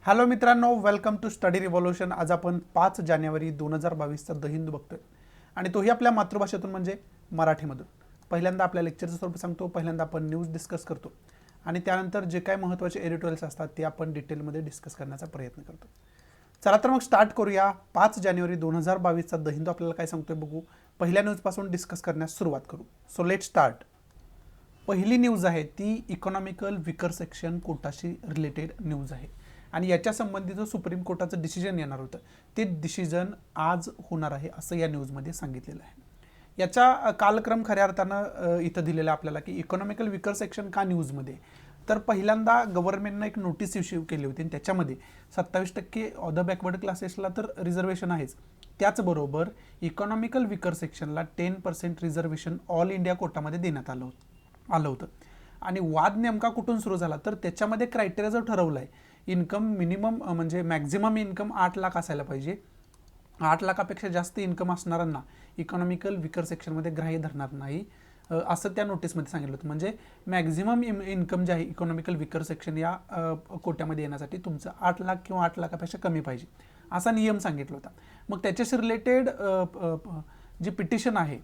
Hello मित्रांनो, welcome to study revolution. आज आपण 5 जानेवारी 2022चा द हिंदू बघतोय आणि तोही आपल्या मातृभाषेतून म्हणजे मराठीमधून. पहिल्यांदा आपल्या लेक्चरचं स्वरूप सांगतो, पहिल्यांदा आपण न्यूज डिस्कस करतो आणि त्यानंतर जे काही महत्त्वाचे एडिटोरियल्स असतात ते आपण डिटेलमध्ये डिस्कस करण्याचा प्रयत्न करतो. चला तर मग स्टार्ट करूया. 5 जानेवारी 2022चा द हिंदू आपल्याला काय सांगतोय बघू. पहिल्या न्यूजपासून डिस्कस करण्यास सुरुवात करू. So let start. पहिली न्यूज आहे ती इकॉनॉमिकल विकर सेक्शन कोटाशी रिलेटेड न्यूज आहे आणि याच्या संबंधित सुप्रीम कोर्टाचं डिसिजन येणार होतं ते डिसिजन आज होणार आहे असं या न्यूजमध्ये सांगितलेलं आहे. याचा कालक्रम खऱ्या अर्थानं इथं दिलेला आपल्याला की इकॉनॉमिकल विकर सेक्शन का न्यूजमध्ये. तर पहिल्यांदा गव्हर्नमेंटनं एक नोटीस इश्यू केली होती आणि त्याच्यामध्ये 27% ऑदर बॅकवर्ड क्लासेसला तर रिझर्वेशन आहेच, त्याचबरोबर इकॉनॉमिकल विकर सेक्शनला 10% रिझर्वेशन ऑल इंडिया कोटामध्ये देण्यात आलं होतं. आणि वाद नेमका कुठून सुरू झाला तर त्याच्यामध्ये क्रायटेरिया जो ठरवला आहे, इन्कम मिनिमम म्हणजे मॅक्झिमम इन्कम 8 लाख असायला पाहिजे. 8 लाखापेक्षा जास्त इन्कम असणाऱ्यांना इकॉनॉमिकल विकर सेक्शनमध्ये ग्राह्य धरणार नाही असं त्या नोटीसमध्ये सांगितलं होतं. म्हणजे मॅक्झिमम इन्कम जे आहे इकॉनॉमिकल विकर सेक्शन या कोट्यामध्ये येण्यासाठी तुमचं 8 लाख किंवा 8 लाखापेक्षा कमी पाहिजे असा नियम सांगितला होता. मग त्याच्याशी रिलेटेड जी पिटिशन आहे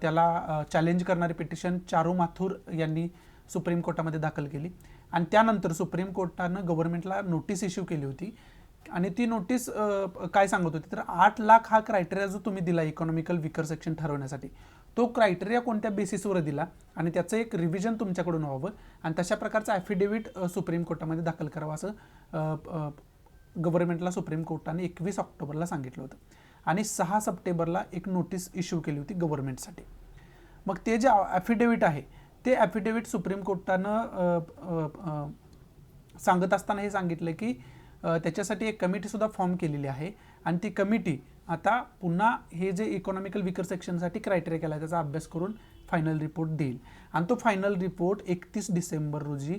त्याला चॅलेंज करणारी पिटिशन चारू माथुर यांनी सुप्रीम कोर्टामध्ये दाखल केली आणि त्यानंतर सुप्रीम कोर्टानं गव्हर्नमेंटला नोटीस इश्यू केली होती आणि ती नोटीस काय सांगत होती तर 8 लाख हा क्रायटेरिया जो तुम्ही दिला इकॉनॉमिकल विकर सेक्शन ठरवण्यासाठी, तो क्रायटेरिया कोणत्या बेसिसवर दिला आणि त्याचं एक रिव्हिजन तुमच्याकडून व्हावं आणि तशा प्रकारचं ॲफिडेव्हिट सुप्रीम कोर्टामध्ये दाखल करावं असं गव्हर्नमेंटला सुप्रीम कोर्टाने 21 ऑक्टोबरला सांगितलं होतं आणि 6 सप्टेंबरला एक नोटीस इश्यू केली होती गव्हर्नमेंटसाठी. मग ते जे ॲफिडेव्हिट आहे ते ॲफिडेव्हिट सुप्रीम कोर्टानं सांगत असताना हे सांगितलं की त्याच्यासाठी एक कमिटीसुद्धा फॉर्म केलेली आहे आणि ती कमिटी आता पुन्हा हे जे इकॉनॉमिकल विकर सेक्शनसाठी क्रायटेरिया केला आहे त्याचा अभ्यास करून फायनल रिपोर्ट देईल आणि तो फायनल रिपोर्ट 31 डिसेंबर रोजी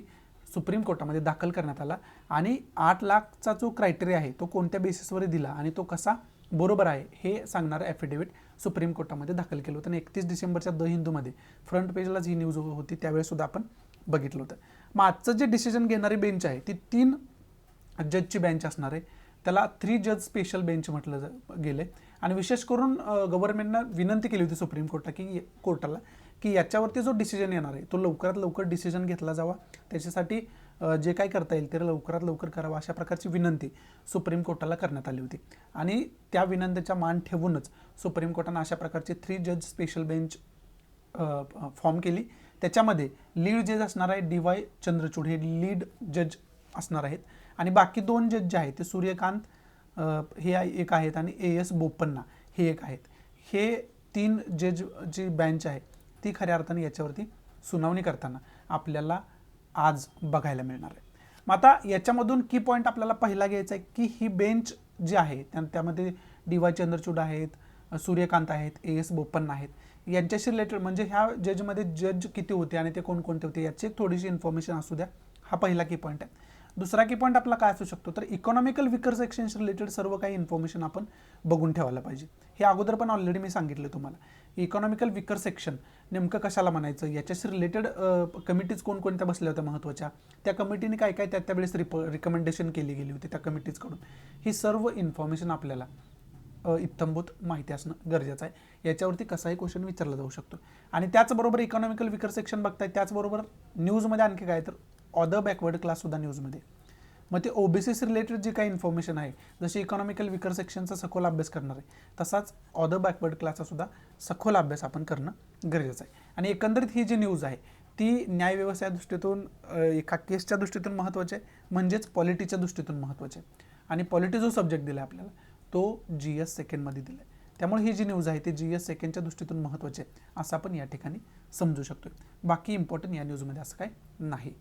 सुप्रीम कोर्टामध्ये दाखल करण्यात आला आणि 8 लाखचा जो क्रायटेरिया आहे तो कोणत्या बेसिसवर दिला आणि तो कसा बरोबर आहे हे सांगणारं ॲफिडेव्हिट सुप्रीम कोर्टामध्ये दाखल केलं होतं आणि 31 डिसेंबरच्या द हिंदूमध्ये फ्रंट पेजलाच ही न्यूज होती, त्यावेळेसुद्धा आपण बघितलं होतं. मग आजचं जे डिसिजन घेणारी बेंच आहे ती 3 जजची बेंच असणार आहे, त्याला 3 जज स्पेशल बेंच म्हटलं गेलं आणि विशेष करून गव्हर्नमेंटनं विनंती केली होती सुप्रीम कोर्टाला की याच्यावरती जो डिसिजन येणार आहे तो लवकरात लवकर डिसिजन घेतला जावा, त्याच्यासाठी जे काय करता येईल ते लवकरात लवकर करावं अशा प्रकारची विनंती सुप्रीम कोर्टाला करण्यात आली होती आणि त्या विनंतीचा मान ठेवूनच सुप्रीम कोर्टानं अशा प्रकारची 3 जज स्पेशल बेंच फॉर्म केली. त्याच्यामध्ये लीड जज असणार आहे DY चंद्रचूड, हे लीड जज असणार आहेत आणि बाकी 2 जज जे आहेत ते सूर्यकांत हे एक आहेत आणि AS बोपन्ना हे एक आहेत. हे 3 जज जी बेंच आहे ती खऱ्या अर्थाने याच्यावरती सुनावणी करताना आपल्याला आज बघायला मिळणार आहे. मग आता याच्यामधून की पॉईंट आपल्याला पहिला घ्यायचा आहे की ही बेंच जी आहे त्यामध्ये DY चंद्रचूड आहेत, सूर्यकांत आहेत, AS बोपन्ना आहेत, यांच्याशी रिलेटेड म्हणजे ह्या जजमध्ये जज किती होते आणि ते कोणकोणते होते याची थोडीशी इन्फॉर्मेशन असू द्या. हा पहिला की पॉईंट आहे. दुसरा की पॉईंट आपला काय असू शकतो तर इकॉनॉमिकल विकर सेक्शनशी रिलेटेड सर्व काही इन्फॉर्मेशन आपण बघून ठेवायला पाहिजे. हे अगोदर पण ऑलरेडी मी सांगितलं तुम्हाला. इकॉनॉमिकल विकर सेक्शन नेमकं कशाला म्हणायचं, याच्याशी रिलेटेड कमिटीज कोणकोणत्या बसल्या होत्या महत्त्वाच्या, त्या कमिटीने काय काय त्यावेळेस रिकमेंडेशन केली गेली होती त्या कमिटीजकडून, ही सर्व इन्फॉर्मेशन आपल्याला इत्थंभूत माहिती असणं गरजेचं आहे. याच्यावरती कसाही क्वेश्चन विचारला जाऊ शकतो आणि त्याचबरोबर इकॉनॉमिकल विकर सेक्शन बघताय त्याचबरोबर न्यूजमध्ये आणखी काय तर ऑदर बॅकवर्ड क्लाससुद्धा न्यूजमध्ये. मग ते OBCशी रिलेटेड जी काही इन्फॉर्मेशन आहे जशी इकॉनॉमिकल विकर सेक्शनचा सखोल अभ्यास करणार आहे तसाच ऑदर बॅकवर्ड क्लासचा सुद्धा सखोल अभ्यास आपण करणं गरजेचं आहे. आणि एकंदरीत ही जी न्यूज आहे ती न्यायव्यवस्था दृष्टीतून एका केसच्या दृष्टीतून महत्त्वाचे आहे, म्हणजेच पॉलिटीच्या दृष्टीतून महत्त्वाचे आहे आणि पॉलिटी जो सब्जेक्ट दिला आहे आपल्याला तो GS सेकंडमध्ये दिला आहे. त्यामुळे ही जी न्यूज आहे ती GS सेकंडच्या दृष्टीतून महत्त्वाची आहे असं आपण या ठिकाणी समजू शकतो. बाकी इम्पॉर्टंट या न्यूजमध्ये असं काय नाही.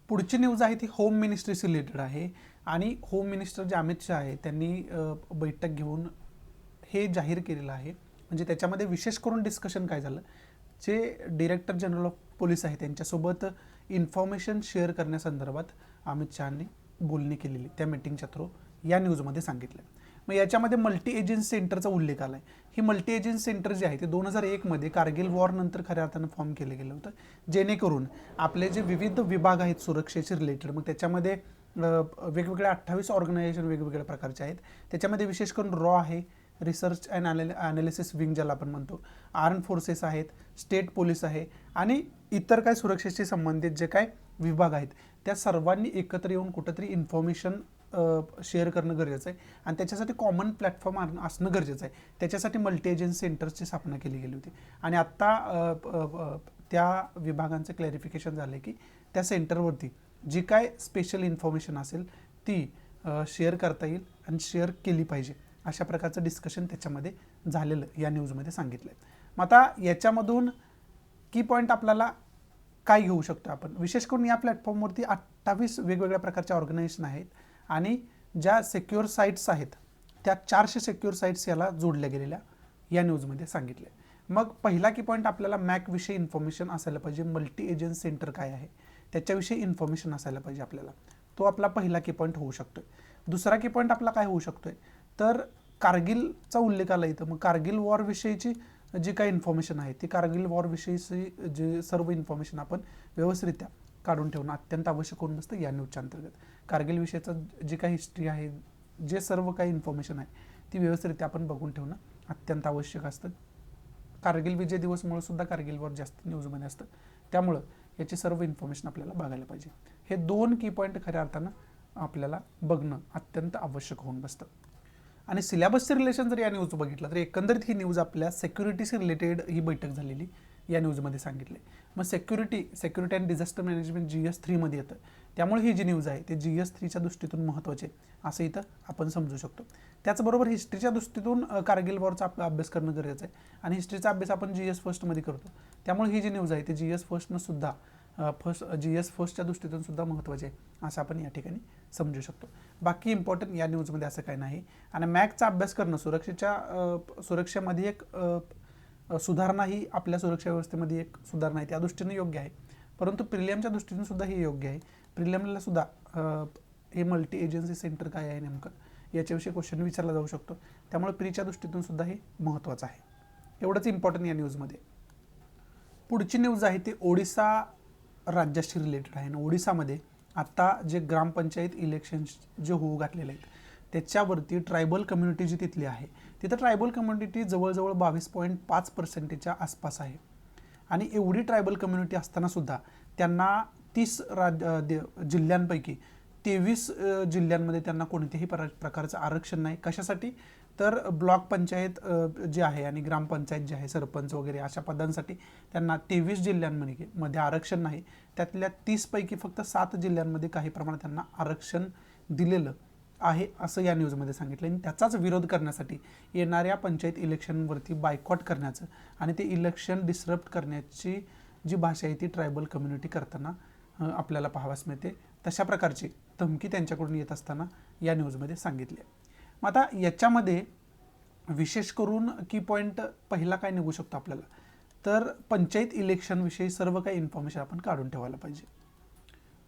पुढची न्यूज आहे ती होम मिनिस्ट्रीशी रिलेटेड आहे आणि होम मिनिस्टर जे अमित शहा आहे त्यांनी बैठक घेऊन हे जाहीर केलेलं आहे. म्हणजे त्याच्यामध्ये विशेष करून डिस्कशन काय झालं, जे डायरेक्टर जनरल ऑफ पोलीस आहे त्यांच्यासोबत इन्फॉर्मेशन शेअर करण्यासंदर्भात अमित शहानी बोलणी केलेली त्या मीटिंगच्या थ्रू या न्यूजमध्ये सांगितलं. मग याच्यामध्ये मल्टी एजन्सी सेंटरचा उल्लेख आला आहे. ही मल्टी एजन्सी सेंटर जे आहे ते 2001मध्ये कारगिल वॉर नंतर खऱ्या अर्थानं फॉर्म केलं गेलं होतं, जेणेकरून आपले जे विविध विभाग आहेत सुरक्षेशी रिलेटेड, मग त्याच्यामध्ये वेगवेगळ्या 28 ऑर्गनायझेशन वेगवेगळ्या प्रकारचे आहेत. त्याच्यामध्ये विशेष करून रॉ आहे, रिसर्च अँड ॲनालिसिस विंग ज्याला आपण म्हणतो, आर्म फोर्सेस आहेत, स्टेट पोलीस आहे आणि इतर काय सुरक्षेशी संबंधित जे काय विभाग आहेत त्या सर्वांनी एकत्र येऊन कुठंतरी इन्फॉर्मेशन शेअर करणं गरजेचं आहे आणि त्याच्यासाठी कॉमन प्लॅटफॉर्म असणं गरजेचं आहे. त्याच्यासाठी मल्टी एजन्सी सेंटर्सची स्थापना केली गेली होती आणि आत्ता त्या विभागांचं क्लॅरिफिकेशन झालं आहे की त्या सेंटरवरती जी काय स्पेशल इन्फॉर्मेशन असेल ती शेअर करता येईल आणि शेअर केली पाहिजे, अशा प्रकारचं डिस्कशन त्याच्यामध्ये झालेलं या न्यूजमध्ये सांगितलं आहे. मग आता याच्यामधून की पॉईंट आपल्याला काय घेऊ शकतो आपण, विशेष करून या प्लॅटफॉर्मवरती 28 वेगवेगळ्या प्रकारच्या ऑर्गनायझेशन आहेत आणि ज्या सेक्युअर साईट्स आहेत त्या 400 सेक्युअर साईट्स याला जोडल्या गेलेल्या या न्यूजमध्ये सांगितले. मग पहिला की पॉईंट आपल्याला मॅकविषयी इन्फॉर्मेशन असायला पाहिजे, मल्टी एजन्सी सेंटर काय आहे त्याच्याविषयी इन्फॉर्मेशन असायला पाहिजे आपल्याला, तो आपला पहिला की पॉईंट होऊ शकतोय. दुसरा की पॉईंट आपला काय होऊ शकतोय तर कारगिलचा उल्लेख आला इथं. मग कारगिल वॉरविषयीची जी काही इन्फॉर्मेशन आहे ती कारगिल वॉरविषयीची जे सर्व इन्फॉर्मेशन आपण व्यवस्थितरित्या काढून ठेवणं अत्यंत आवश्यक होऊन बसतं या न्यूजच्या अंतर्गत. कारगिल विषयीचं जी काही हिस्ट्री आहे, जे सर्व काही इन्फॉर्मेशन आहे ती व्यवस्थितरित्या आपण बघून ठेवणं अत्यंत आवश्यक असतं. कारगिल विजय दिवसमुळे सुद्धा कारगिलवर जास्त न्यूजमध्ये असतं, त्यामुळं याची सर्व इन्फॉर्मेशन आपल्याला बघायला पाहिजे. हे 2 की पॉईंट खऱ्या अर्थानं आपल्याला बघणं अत्यंत आवश्यक होऊन बसतं. आणि सिलेबसचे रिलेशन जर या न्यूज बघितलं तर एकंदरीत ही न्यूज आपल्या सेक्युरिटीशी रिलेटेड ही बैठक झालेली या न्यूजमध्ये सांगितले. मग security and disaster management GS3 मध्ये येतं, त्यामुळे ही जी न्यूज आहे ते GS3च्या दृष्टीतून महत्त्वाचे असं इथं आपण समजू शकतो. त्याचबरोबर हिस्ट्रीच्या दृष्टीतून कारगिल वॉरचा अभ्यास करणं गरजेचं आहे आणि हिस्ट्रीचा अभ्यास आपण GS फर्स्टमध्ये करतो, त्यामुळे ही जी न्यूज आहे ते GS फर्स्टनं सुद्धा GS फर्स्टच्या दृष्टीतून सुद्धा महत्त्वाचे आहे असं आपण या ठिकाणी समजू शकतो. बाकी इम्पॉर्टंट या न्यूजमध्ये असं काही नाही. आणि मॅकचा अभ्यास करणं सुरक्षेमध्ये एक सुधारणा ही आपल्या सुरक्षा व्यवस्थेमध्ये एक सुधारणा आहे, त्या दृष्टीने योग्य आहे. परंतु प्रिलियमच्या दृष्टीने सुद्धा हे योग्य आहे. प्रिलियमला सुद्धा हे मल्टी एजन्सी सेंटर काय आहे नेमकं याच्याविषयी क्वेश्चन विचारला जाऊ शकतो, त्यामुळे प्रीच्या दृष्टीतून सुद्धा हे महत्त्वाचं आहे. एवढंच इम्पॉर्टंट या न्यूजमध्ये. पुढची न्यूज आहे ती ओडिसा राज्याशी रिलेटेड आहे. आणि ओडिसामध्ये आता जे ग्रामपंचायत इलेक्शन्स जे होऊ घातलेले आहेत त्याच्यावरती ट्रायबल कम्युनिटी जी तिथली आहे तिथं ट्रायबल कम्युनिटी जवळजवळ 22.5% आसपास आहे. आणि एवढी ट्रायबल कम्युनिटी असताना सुद्धा त्यांना 30 जिल्ह्यांपैकी 23 जिल्ह्यांमध्ये त्यांना कोणत्याही प्रकारचं आरक्षण नाही. कशासाठी तर ब्लॉक पंचायत जे आहे आणि ग्रामपंचायत जे आहे, सरपंच वगैरे अशा पदांसाठी त्यांना 23 जिल्ह्यांमध्ये आरक्षण नाही. त्यातल्या 30 पैकी फक्त 7 जिल्ह्यांमध्ये काही प्रमाणात त्यांना आरक्षण दिलेलं आहे असं या न्यूजमध्ये सांगितलं. आणि त्याचाच विरोध करण्यासाठी येणाऱ्या पंचायत इलेक्शनवरती बायकॉट करण्याचं आणि ते इलेक्शन डिसरप्ट करण्याची जी भाषा आहे ती ट्रायबल कम्युनिटी करताना आपल्याला पाहावयास मिळते. तशा प्रकारची धमकी त्यांच्याकडून येत असताना या न्यूजमध्ये सांगितली आहे. मग आता याच्यामध्ये विशेष करून की पॉईंट पहिला काय निघू शकतो आपल्याला तर पंचायत इलेक्शनविषयी सर्व काही इन्फॉर्मेशन आपण काढून ठेवायला पाहिजे.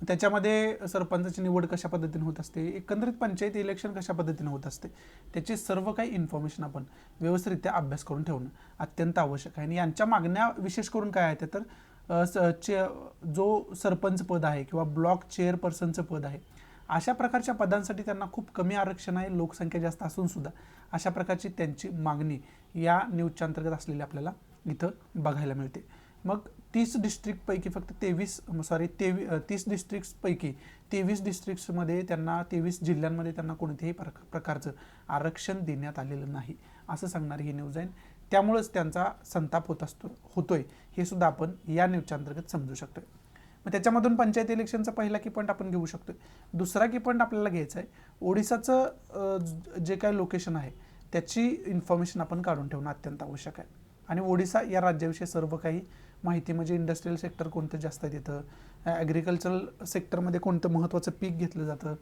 त्याच्यामध्ये सरपंचाची निवड कशा पद्धतीने होत असते, एकंदरीत पंचायत इलेक्शन कशा पद्धतीने होत असते त्याची सर्व काही इन्फॉर्मेशन आपण व्यवस्थितरित्या अभ्यास करून ठेवणं अत्यंत आवश्यक आहे. आणि यांच्या मागण्या विशेष करून काय आहेत तर जो सरपंच पद आहे किंवा ब्लॉक चेअरपर्सनचं पद आहे अशा प्रकारच्या पदांसाठी त्यांना खूप कमी आरक्षण आहे, लोकसंख्या जास्त असून सुद्धा अशा प्रकारची त्यांची मागणी या न्यूजच्या अंतर्गत असलेली आपल्याला इथं बघायला मिळते. मग 30 डिस्ट्रिक्टपैकी फक्त 30 डिस्ट्रिक्ट्सपैकी 23 डिस्ट्रिक्ट्समध्ये त्यांना 23 जिल्ह्यांमध्ये त्यांना कोणत्याही प्रकारचं आरक्षण देण्यात आलेलं नाही असं सांगणारी ही न्यूज आहे. त्यामुळेच त्यांचा संताप होतोय हे सुद्धा आपण या न्यूजच्या अंतर्गत समजू शकतोय. मग त्याच्यामधून पंचायत इलेक्शनचा पहिला की पॉईंट आपण घेऊ शकतोय. दुसरा की पॉईंट आपल्याला घ्यायचा आहे ओडिसाचं जे काही लोकेशन आहे त्याची इन्फॉर्मेशन आपण काढून ठेवणं अत्यंत आवश्यक आहे. आणि ओडिसा या राज्याविषयी सर्व काही माहिती म्हणजे इंडस्ट्रियल सेक्टर कोणतं जास्त आहे तिथं, ॲग्रिकल्चरल सेक्टरमध्ये कोणतं महत्त्वाचं पीक घेतलं जातं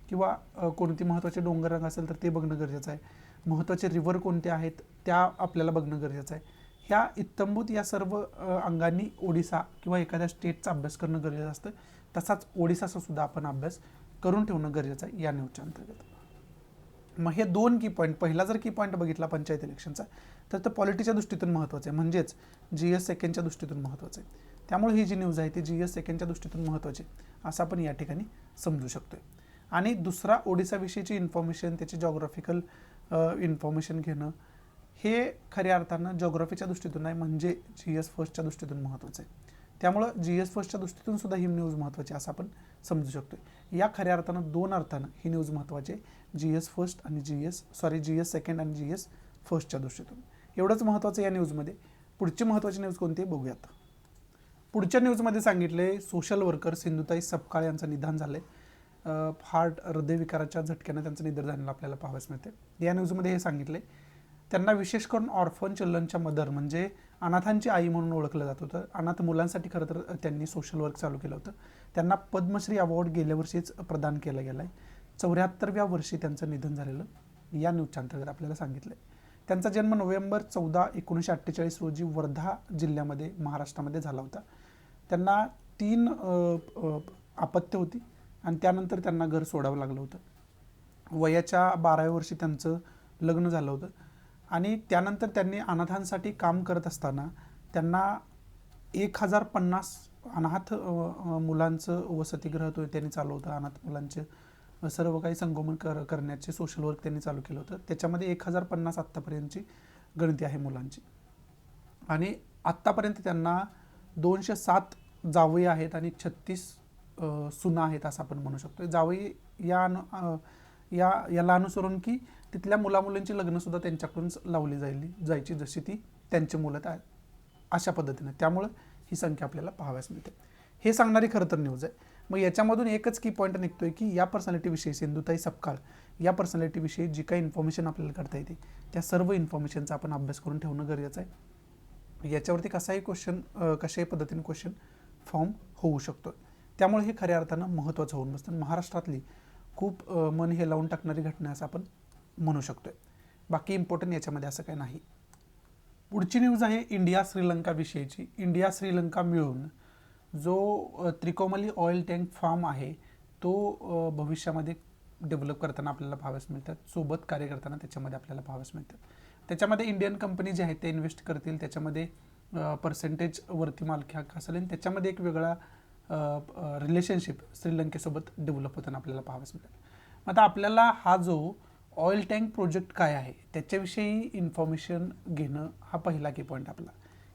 किंवा कोणती महत्त्वाचे डोंगररांग असेल तर ते बघणं गरजेचं आहे, महत्त्वाचे रिव्हर कोणते आहेत त्या आपल्याला बघणं गरजेचं आहे. ह्या इत्तंभूत या सर्व अंगांनी ओडिसा किंवा एखाद्या स्टेटचा अभ्यास करणं गरजेचं असतं. तसाच ओडिसाचा सुद्धा आपण अभ्यास करून ठेवणं गरजेचं आहे या न्यूजच्या अंतर्गत. मग हे 2 की पॉईंट, पहिला जर की पॉईंट बघितला पंचायत इलेक्शनचा तर तो पॉलिटीच्या दृष्टीतून महत्त्वाचं आहे, म्हणजेच GS सेकंडच्या दृष्टीतून महत्त्वाचं आहे. त्यामुळे ही जी न्यूज आहे ती GS सेकंडच्या दृष्टीतून महत्त्वाची असं आपण या ठिकाणी समजू शकतोय. आणि दुसरा ओडिसाविषयीची इन्फॉर्मेशन, त्याची जॉग्राफिकल इन्फॉर्मेशन घेणं हे खऱ्या अर्थानं जॉग्राफीच्या दृष्टीतून आहे, म्हणजे GS फर्स्टच्या दृष्टीतून महत्त्वाचं आहे. त्यामुळं GS फर्स्टच्या दृष्टीतून सुद्धा ही न्यूज महत्त्वाची असं आपण समजू शकतो. या खऱ्या अर्थानं दोन अर्थानं ही न्यूज महत्त्वाची आहे, GS फर्स्ट आणि GS सेकंड आणि GS फर्स्टच्या दृष्टीतून. एवढंच महत्त्वाचं या न्यूजमध्ये. पुढची महत्त्वाची न्यूज कोणती बघूयात. पुढच्या न्यूजमध्ये सांगितले सोशल वर्कर सिंधुताई सपकाळ यांचं निधन झाले. हार्ट हृदयविकाराच्या झटक्यानं त्यांचं निधन झालेलं आपल्याला पाहावयास मिळते. या न्यूजमध्ये हे सांगितले त्यांना विशेष करून ऑर्फन चिल्ड्रनच्या मदर म्हणजे अनाथांची आई म्हणून ओळखलं जात होतं. अनाथ मुलांसाठी खरं तर त्यांनी सोशल वर्क चालू केलं होतं. त्यांना पद्मश्री अवॉर्ड गेल्या वर्षीच प्रदान केला गेला आहे. 74व्या वर्षी त्यांचं निधन झालेलं या न्यूजच्या अंतर्गत आपल्याला सांगितलं आहे. त्यांचा जन्म नोव्हेंबर 14, 1948 रोजी वर्धा जिल्ह्यामध्ये महाराष्ट्रामध्ये झाला होता. त्यांना 3 अपत्य होती आणि त्यानंतर त्यांना घर सोडावं लागलं होतं. वयाच्या 12व्या वर्षी त्यांचं लग्न झालं होतं आणि त्यानंतर त्यांनी अनाथांसाठी काम करत असताना त्यांना 1050 अनाथ मुलांचं वसतिगृह त्यांनी चालू होतं. अनाथ मुलांचे सर्व काही संगोपन करण्याचे सोशल वर्क त्यांनी चालू केलं होतं. त्याच्यामध्ये 1050 आत्तापर्यंतची गणती आहे मुलांची आणि आत्तापर्यंत त्यांना 207 जावई आहेत आणि 36 सुना आहेत असं आपण म्हणू शकतो. जावई याला अनुसरून की तिथल्या मुलामुलींची लग्नसुद्धा त्यांच्याकडून लावली जायची जशी ती त्यांची मुलं आहेत अशा पद्धतीने. त्यामुळं ही संख्या आपल्याला पाहाव्यास मिळते. हे सांगणारी खरं तर न्यूज आहे. मग याच्यामधून एकच की पॉईंट निघतोय की या पर्सनॅलिटीविषयी सिंधुताई सपकाळ या पर्सनॅलिटीविषयी जी काही इन्फॉर्मेशन आपल्याला करता येते त्या सर्व इन्फॉर्मेशनचा आपण अभ्यास करून ठेवणं गरजेचं आहे. याच्यावरती कशाही पद्धतीने क्वेश्चन फॉर्म होऊ शकतो. त्यामुळे हे खऱ्या अर्थानं महत्त्वाचं होऊन बसतं. महाराष्ट्रातली खूप मन हे लावून टाकणारी घटना असं आपण म्हणू शकतोय. बाकी इम्पॉर्टंट याच्यामध्ये असं काही नाही. पुढची न्यूज आहे इंडिया श्रीलंका विषयीची. इंडिया श्रीलंका मिळून जो त्रिकोमली ऑइल टँक फार्म आहे तो भविष्यामध्ये डेव्हलप करताना आपल्याला पाहाव्यास मिळतात. सोबत कार्य करताना त्याच्यामध्ये आपल्याला पाहाव्यास मिळतात. त्याच्यामध्ये इंडियन कंपनी जे आहे ते इन्व्हेस्ट करतील. त्याच्यामध्ये पर्सेंटेजवरती मालकी हक्क असेल आणि त्याच्यामध्ये एक वेगळा रिलेशनशिप श्रीलंकेसोबत डेव्हलप होताना आपल्याला पाहाव्यास मिळतात. आता आपल्याला हा जो ऑइल टँक प्रोजेक्ट काय आहे त्याच्याविषयी इन्फॉर्मेशन घेणं हा पहिला की पॉईंट आपला,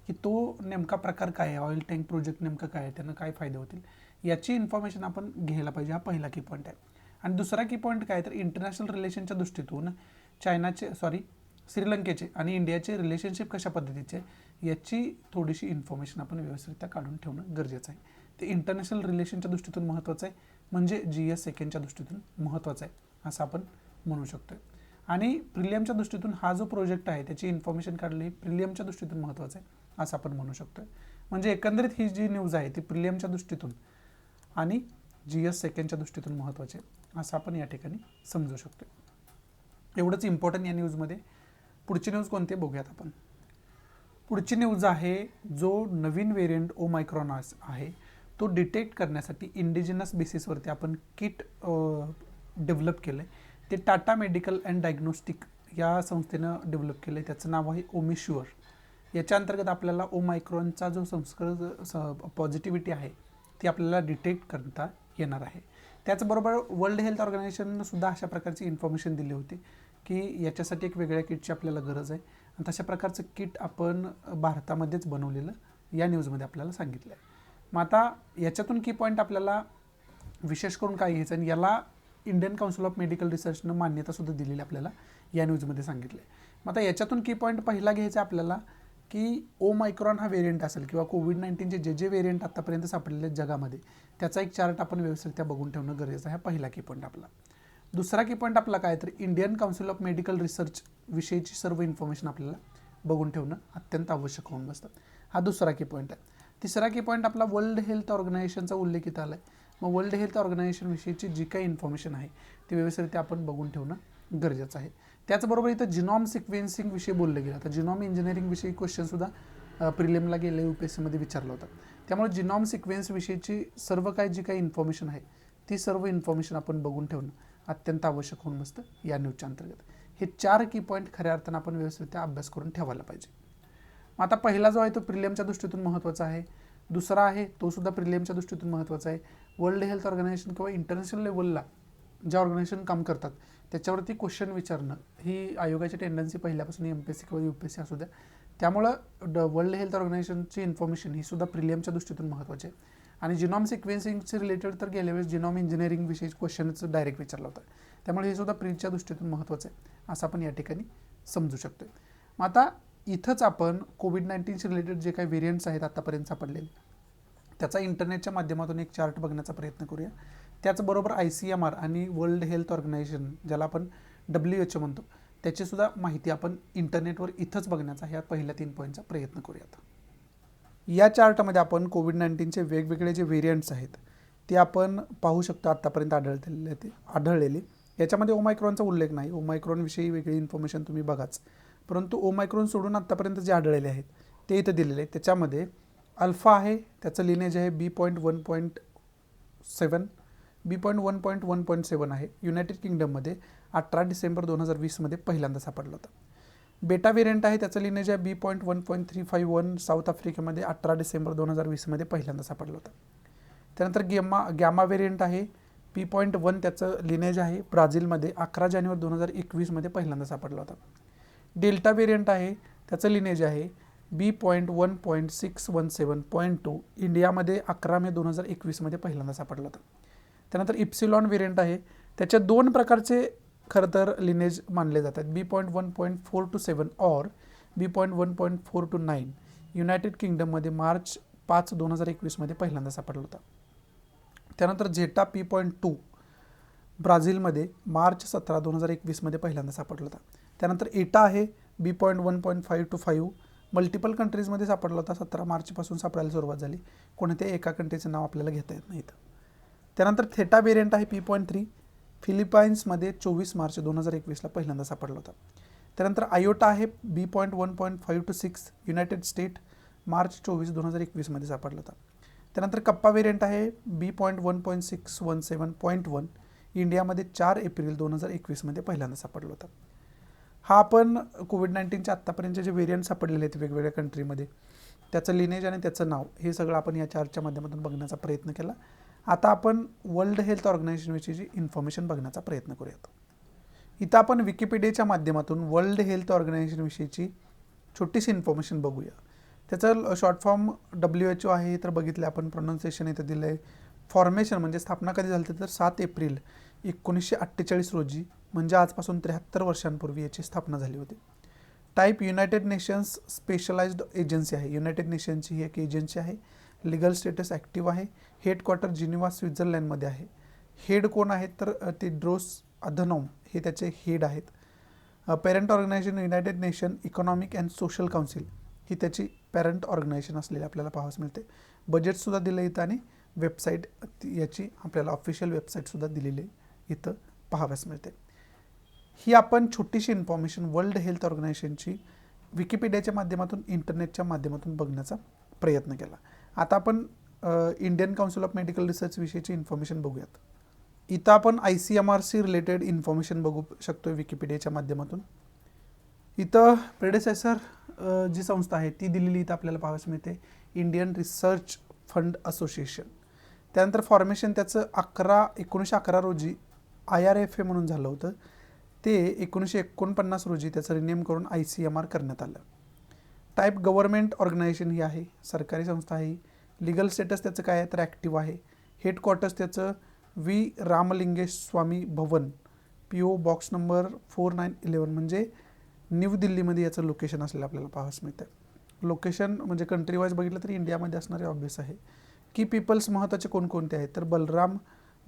की तो नेमका प्रकार काय आहे, ऑइल टँक प्रोजेक्ट नेमकं काय आहे, त्यांना काय फायदे होतील याची इन्फॉर्मेशन आपण घ्यायला पाहिजे. हा पहिला की पॉईंट आहे. आणि दुसरा की पॉईंट काय तर इंटरनॅशनल रिलेशनच्या दृष्टीतून श्रीलंकेचे आणि इंडियाचे रिलेशनशिप कशा पद्धतीचे याची थोडीशी इन्फॉर्मेशन आपण व्यवस्थितरित्या काढून ठेवणं गरजेचं आहे. ते इंटरनॅशनल रिलेशनच्या दृष्टीतून महत्त्वाचं आहे, म्हणजे GS सेकंडच्या दृष्टीतून महत्त्वाचं आहे असं आपण म्हणू शकतो. आणि प्रिलियमच्या दृष्टीतून हा जो प्रोजेक्ट आहे त्याची इन्फॉर्मेशन काढली प्रिलियमच्या दृष्टीतून महत्त्वाचं आहे असं आपण म्हणू शकतो. म्हणजे एकंदरीत ही जी न्यूज आहे ती प्रिलियमच्या दृष्टीतून आणि GS सेकंडच्या दृष्टीतून महत्त्वाचे आहे असं आपण या ठिकाणी समजू शकतो. एवढंच इम्पॉर्टंट या न्यूजमध्ये. पुढची न्यूज कोणती बघूयात आपण. पुढची न्यूज आहे जो नवीन व्हेरियंट ओमायक्रॉन आहे तो डिटेक्ट करण्यासाठी इंडिजिनस बेसिसवरती आपण किट डेव्हलप केलं आहे. ते टाटा मेडिकल अँड डायग्नोस्टिक या संस्थेनं डेव्हलप केलं आहे. त्याचं नाव आहे ओमिश्युअर. याच्या अंतर्गत आपल्याला ओमायक्रॉनचा जो पॉझिटिव्हिटी आहे ती आपल्याला डिटेक्ट करता येणार आहे. त्याचबरोबर वर्ल्ड हेल्थ ऑर्गनायझेशननं सुद्धा अशा प्रकारची इन्फॉर्मेशन दिली होती की याच्यासाठी एक वेगळ्या किटची आपल्याला गरज आहे आणि तशा प्रकारचं किट आपण भारतामध्येच बनवलेलं या न्यूजमध्ये आपल्याला सांगितलं आहे. मग आता याच्यातून की पॉईंट आपल्याला विशेष करून काय घ्यायचं आणि याला इंडियन काउन्सिल ऑफ मेडिकल रिसर्चनं मान्यतासुद्धा दिलेली आपल्याला या न्यूजमध्ये सांगितलं आहे. मग आता याच्यातून की पॉईंट पहिला घ्यायचा आपल्याला की ओमायक्रॉन हा व्हेरियंट असेल किंवा कोविड-19चे जे व्हेरियंट आत्तापर्यंत सापडलेले जगामध्ये त्याचा एक चार्ट आपण व्यवस्थितरित्या बघून ठेवणं गरजेचं आहे. हा पहिला की पॉईंट आपला. दुसरा की पॉईंट आपला काय तर Indian council of medical research विषयीची सर्व इन्फॉर्मेशन आपल्याला बघून ठेवणं अत्यंत आवश्यक होऊन बसतं. हा दुसरा की पॉईंट आहे. तिसरा की पॉईंट आपला वर्ल्ड हेल्थ ऑर्गनायझेशनचा उल्लेखित आला आहे. मग वर्ल्ड हेल्थ ऑर्गनायझेशन विषयीची जी काही इन्फॉर्मेशन आहे ती व्यवस्थितरित्या आपण बघून ठेवणं गरजेचं आहे. त्याचबरोबर इथं जिनॉम सिक्वेन्सिंग विषयी बोललं गेलं. आता जिनॉम इंजिनिअरिंग विषयी क्वेश्चनसुद्धा प्रिलिमला गेले UPSCमध्ये विचारलं होतं. त्यामुळे जिनॉम सिक्वेन्स विषयीची सर्व काही जी काही इन्फॉर्मेशन आहे ती सर्व इन्फॉर्मेशन आपण बघून ठेवणं अत्यंत आवश्यक होऊन बसतं या न्यूजच्या अंतर्गत. हे 4 की पॉईंट खऱ्या अर्थानं आपण व्यवस्थितरित्या अभ्यास करून ठेवायला पाहिजे. मग आता पहिला जो आहे तो प्रिलियमच्या दृष्टीतून महत्त्वाचा आहे. दुसरा आहे तो सुद्धा प्रिलियमच्या दृष्टीतून महत्त्वाचा आहे. वर्ल्ड हेल्थ ऑर्गनायझेशन किंवा इंटरनॅशनल लेवलला ज्या ऑर्गनायझेशन काम करतात त्याच्यावरती क्वेश्चन विचारणं ही आयोगाची टेंडन्सी पहिल्यापासून MPSC किंवा UPSC असू द्या. त्यामुळं वर्ल्ड हेल्थ ऑर्गनायझेशनची इन्फॉर्मेशन ही सुद्धा प्रिलियमच्या दृष्टीतून महत्त्वाची आहे. आणि जिनॉम सिक्वेन्सिंगचे रिलेटेड तर गेल्या वेळेस जिनॉम इंजिनिअरिंग विषयी क्वेश्चनच डायरेक्ट विचारला होता. त्यामुळे हे सुद्धा प्रीच्या दृष्टीतून महत्त्वाचं आहे असं आपण या ठिकाणी समजू शकतो. मग आता इथंच आपण कोविड-19शी रिलेटेड जे काही व्हेरियंट्स आहेत आतापर्यंत सापडलेले त्याचा इंटरनेटच्या माध्यमातून एक चार्ट बघण्याचा प्रयत्न करूया. त्याचबरोबर ICMR आणि वर्ल्ड हेल्थ ऑर्गनायझेशन ज्याला आपण WHO म्हणतो त्याची सुद्धा माहिती आपण इंटरनेटवर इथंच बघण्याचा ह्या पहिल्या 3 पॉईंटचा प्रयत्न करूयात. या चार्टमध्ये आपण कोविड-19चे वेगवेगळे जे व्हेरियंट्स आहेत ते आपण पाहू शकतो आत्तापर्यंत आढळलेले. याच्यामध्ये ओमायक्रॉनचा उल्लेख नाही. ओमायक्रॉनविषयी वेगळी इन्फॉर्मेशन तुम्ही बघाच. परंतु ओमायक्रॉन सोडून आत्तापर्यंत जे आढळलेले आहेत ते इथं दिलेले आहेत. त्याच्यामध्ये अल्फा आहे, त्याचं लिनेज आहे B.1.7, B.1.1.7 आहे. युनायटेड किंगडममध्ये 18 डिसेंबर 2020 पहिल्यांदा सापडला होता. बेटा व्हेरियंट आहे, त्याचं लिनेज आहे B.1.351, साऊथ आफ्रिकेमध्ये 18 डिसेंबर 2020 पहिल्यांदा सापडला होता. त्यानंतर गॅमा व्हेरियंट आहे P.1, त्याचं लिनेज आहे ब्राझीलमध्ये 11 जानेवारी 2021 पहिल्यांदा सापडला होता. डेल्टा व्हेरियंट आहे, त्याचं लिनेज आहे B.1.617.2, इंडियामध्ये 11 मे 2021 पहिल्यांदा सापडला होता. त्यानंतर इप्सिलॉन व्हेरियंट आहे, त्याच्या 2 प्रकारचे खरं तर लिनेज मानले जातात, B.1.427 और B.1.429. युनायटेड किंगडममध्ये मार्च 5, 2021 पहिल्यांदा सापडला होता. त्यानंतर झेटा P.2 ब्राझीलमध्ये मार्च 17, 2021 पहिल्यांदा सापडला होता. त्यानंतर एटा आहे B.1.525, मल्टिपल कंट्रीजमध्ये सापडला होता. 17 मार्चपासून सापडायला सुरुवात झाली. कोणत्याही एका कंट्रीचं नाव आपल्याला घेता येत नाही. त्यानंतर थेटा व्हेरियंट आहे P.3, फिलिपाईन्समध्ये 24 मार्च 2021 पहिल्यांदा सापडला होता. त्यानंतर आयोटा आहे B.1.526, युनायटेड स्टेट मार्च 24, 2021 सापडला होता. त्यानंतर कप्पा व्हेरियंट आहे B.1.617.1, इंडियामध्ये 4 एप्रिल 2021 पहिल्यांदा सापडला होता. हा आपण कोविड-19च्या आत्तापर्यंतचे जे व्हेरियंट सापडलेले आहेत वेगवेगळ्या कंट्रीमध्ये त्याचं लिनेज आणि त्याचं नाव हे सगळं आपण या चार्टच्या माध्यमातून बघण्याचा प्रयत्न केला. आता आपण वर्ल्ड हेल्थ ऑर्गनायझेशनविषयीची इन्फॉर्मेशन बघण्याचा प्रयत्न करूयात. इथं आपण विकिपीडियाच्या माध्यमातून वर्ल्ड हेल्थ ऑर्गनायझेशनविषयीची छोटीशी इन्फॉर्मेशन बघूया. त्याचं शॉर्ट फॉर्म WHO आहे तर बघितलं आपण. प्रोनाऊन्सिएशन इथं दिलं आहे. फॉर्मेशन म्हणजे स्थापना कधी झाली तर 7 एप्रिल 1948 रोजी, म्हणजे आजपासून 73 वर्षांपूर्वी याची स्थापना झाली होती. Type United Nations specialised agency आहे. युनायटेड नेशनची ही एक एजन्सी आहे. लिगल स्टेटस ॲक्टिव्ह आहे. हेडक्वार्टर जिनिव्हा स्वित्झर्लंडमध्ये आहे. हेड कोण आहेत तर टेड्रोस अधनॉम हे त्याचे हेड आहेत. Parent organization United Nation economic and social council ही त्याची पॅरेंट ऑर्गनायझेशन असलेली आपल्याला पाहावयास मिळते. बजेटसुद्धा दिलं इथं आणि वेबसाईट याची आपल्याला ऑफिशियल वेबसाईटसुद्धा दिलेली इथं पाहावयास मिळते. ही आपण छोटीशी इन्फॉर्मेशन वर्ल्ड हेल्थ ऑर्गनायझेशनची विकिपीडियाच्या माध्यमातून इंटरनेटच्या माध्यमातून बघण्याचा प्रयत्न केला. आता आपण Indian council of medical research विषयीची इन्फॉर्मेशन बघूयात. इथं आपण ICMRशी रिलेटेड इन्फॉर्मेशन बघू शकतो विकिपीडियाच्या माध्यमातून. इथं प्रेडेसेसर जी संस्था आहे ती दिलेली इथं आपल्याला पाहावयास मिळते, इंडियन रिसर्च फंड असोसिएशन. त्यानंतर फॉर्मेशन त्याचं 1911 रोजी IRFA म्हणून झालं होतं. ते 1949 रोजी त्याचं रिनेम करून ICMR करण्यात आलं. टाईप गव्हर्नमेंट ऑर्गनायझेशन ही आहे, सरकारी संस्था आहे. लिगल स्टेटस त्याचं काय आहे तर ॲक्टिव्ह आहे. हेडक्वार्टर्स त्याचं V. रामलिंगेश स्वामी भवन, PO बॉक्स नंबर 4911, म्हणजे न्यू दिल्लीमध्ये याचं लोकेशन असलेलं आपल्याला पाहावयास मिळतं. लोकेशन म्हणजे कंट्री वाईज बघितलं तरी इंडियामध्ये असणारे ऑब्वियस आहे. की पीपल्स महत्त्वाचे कोणकोणते आहेत तर बलराम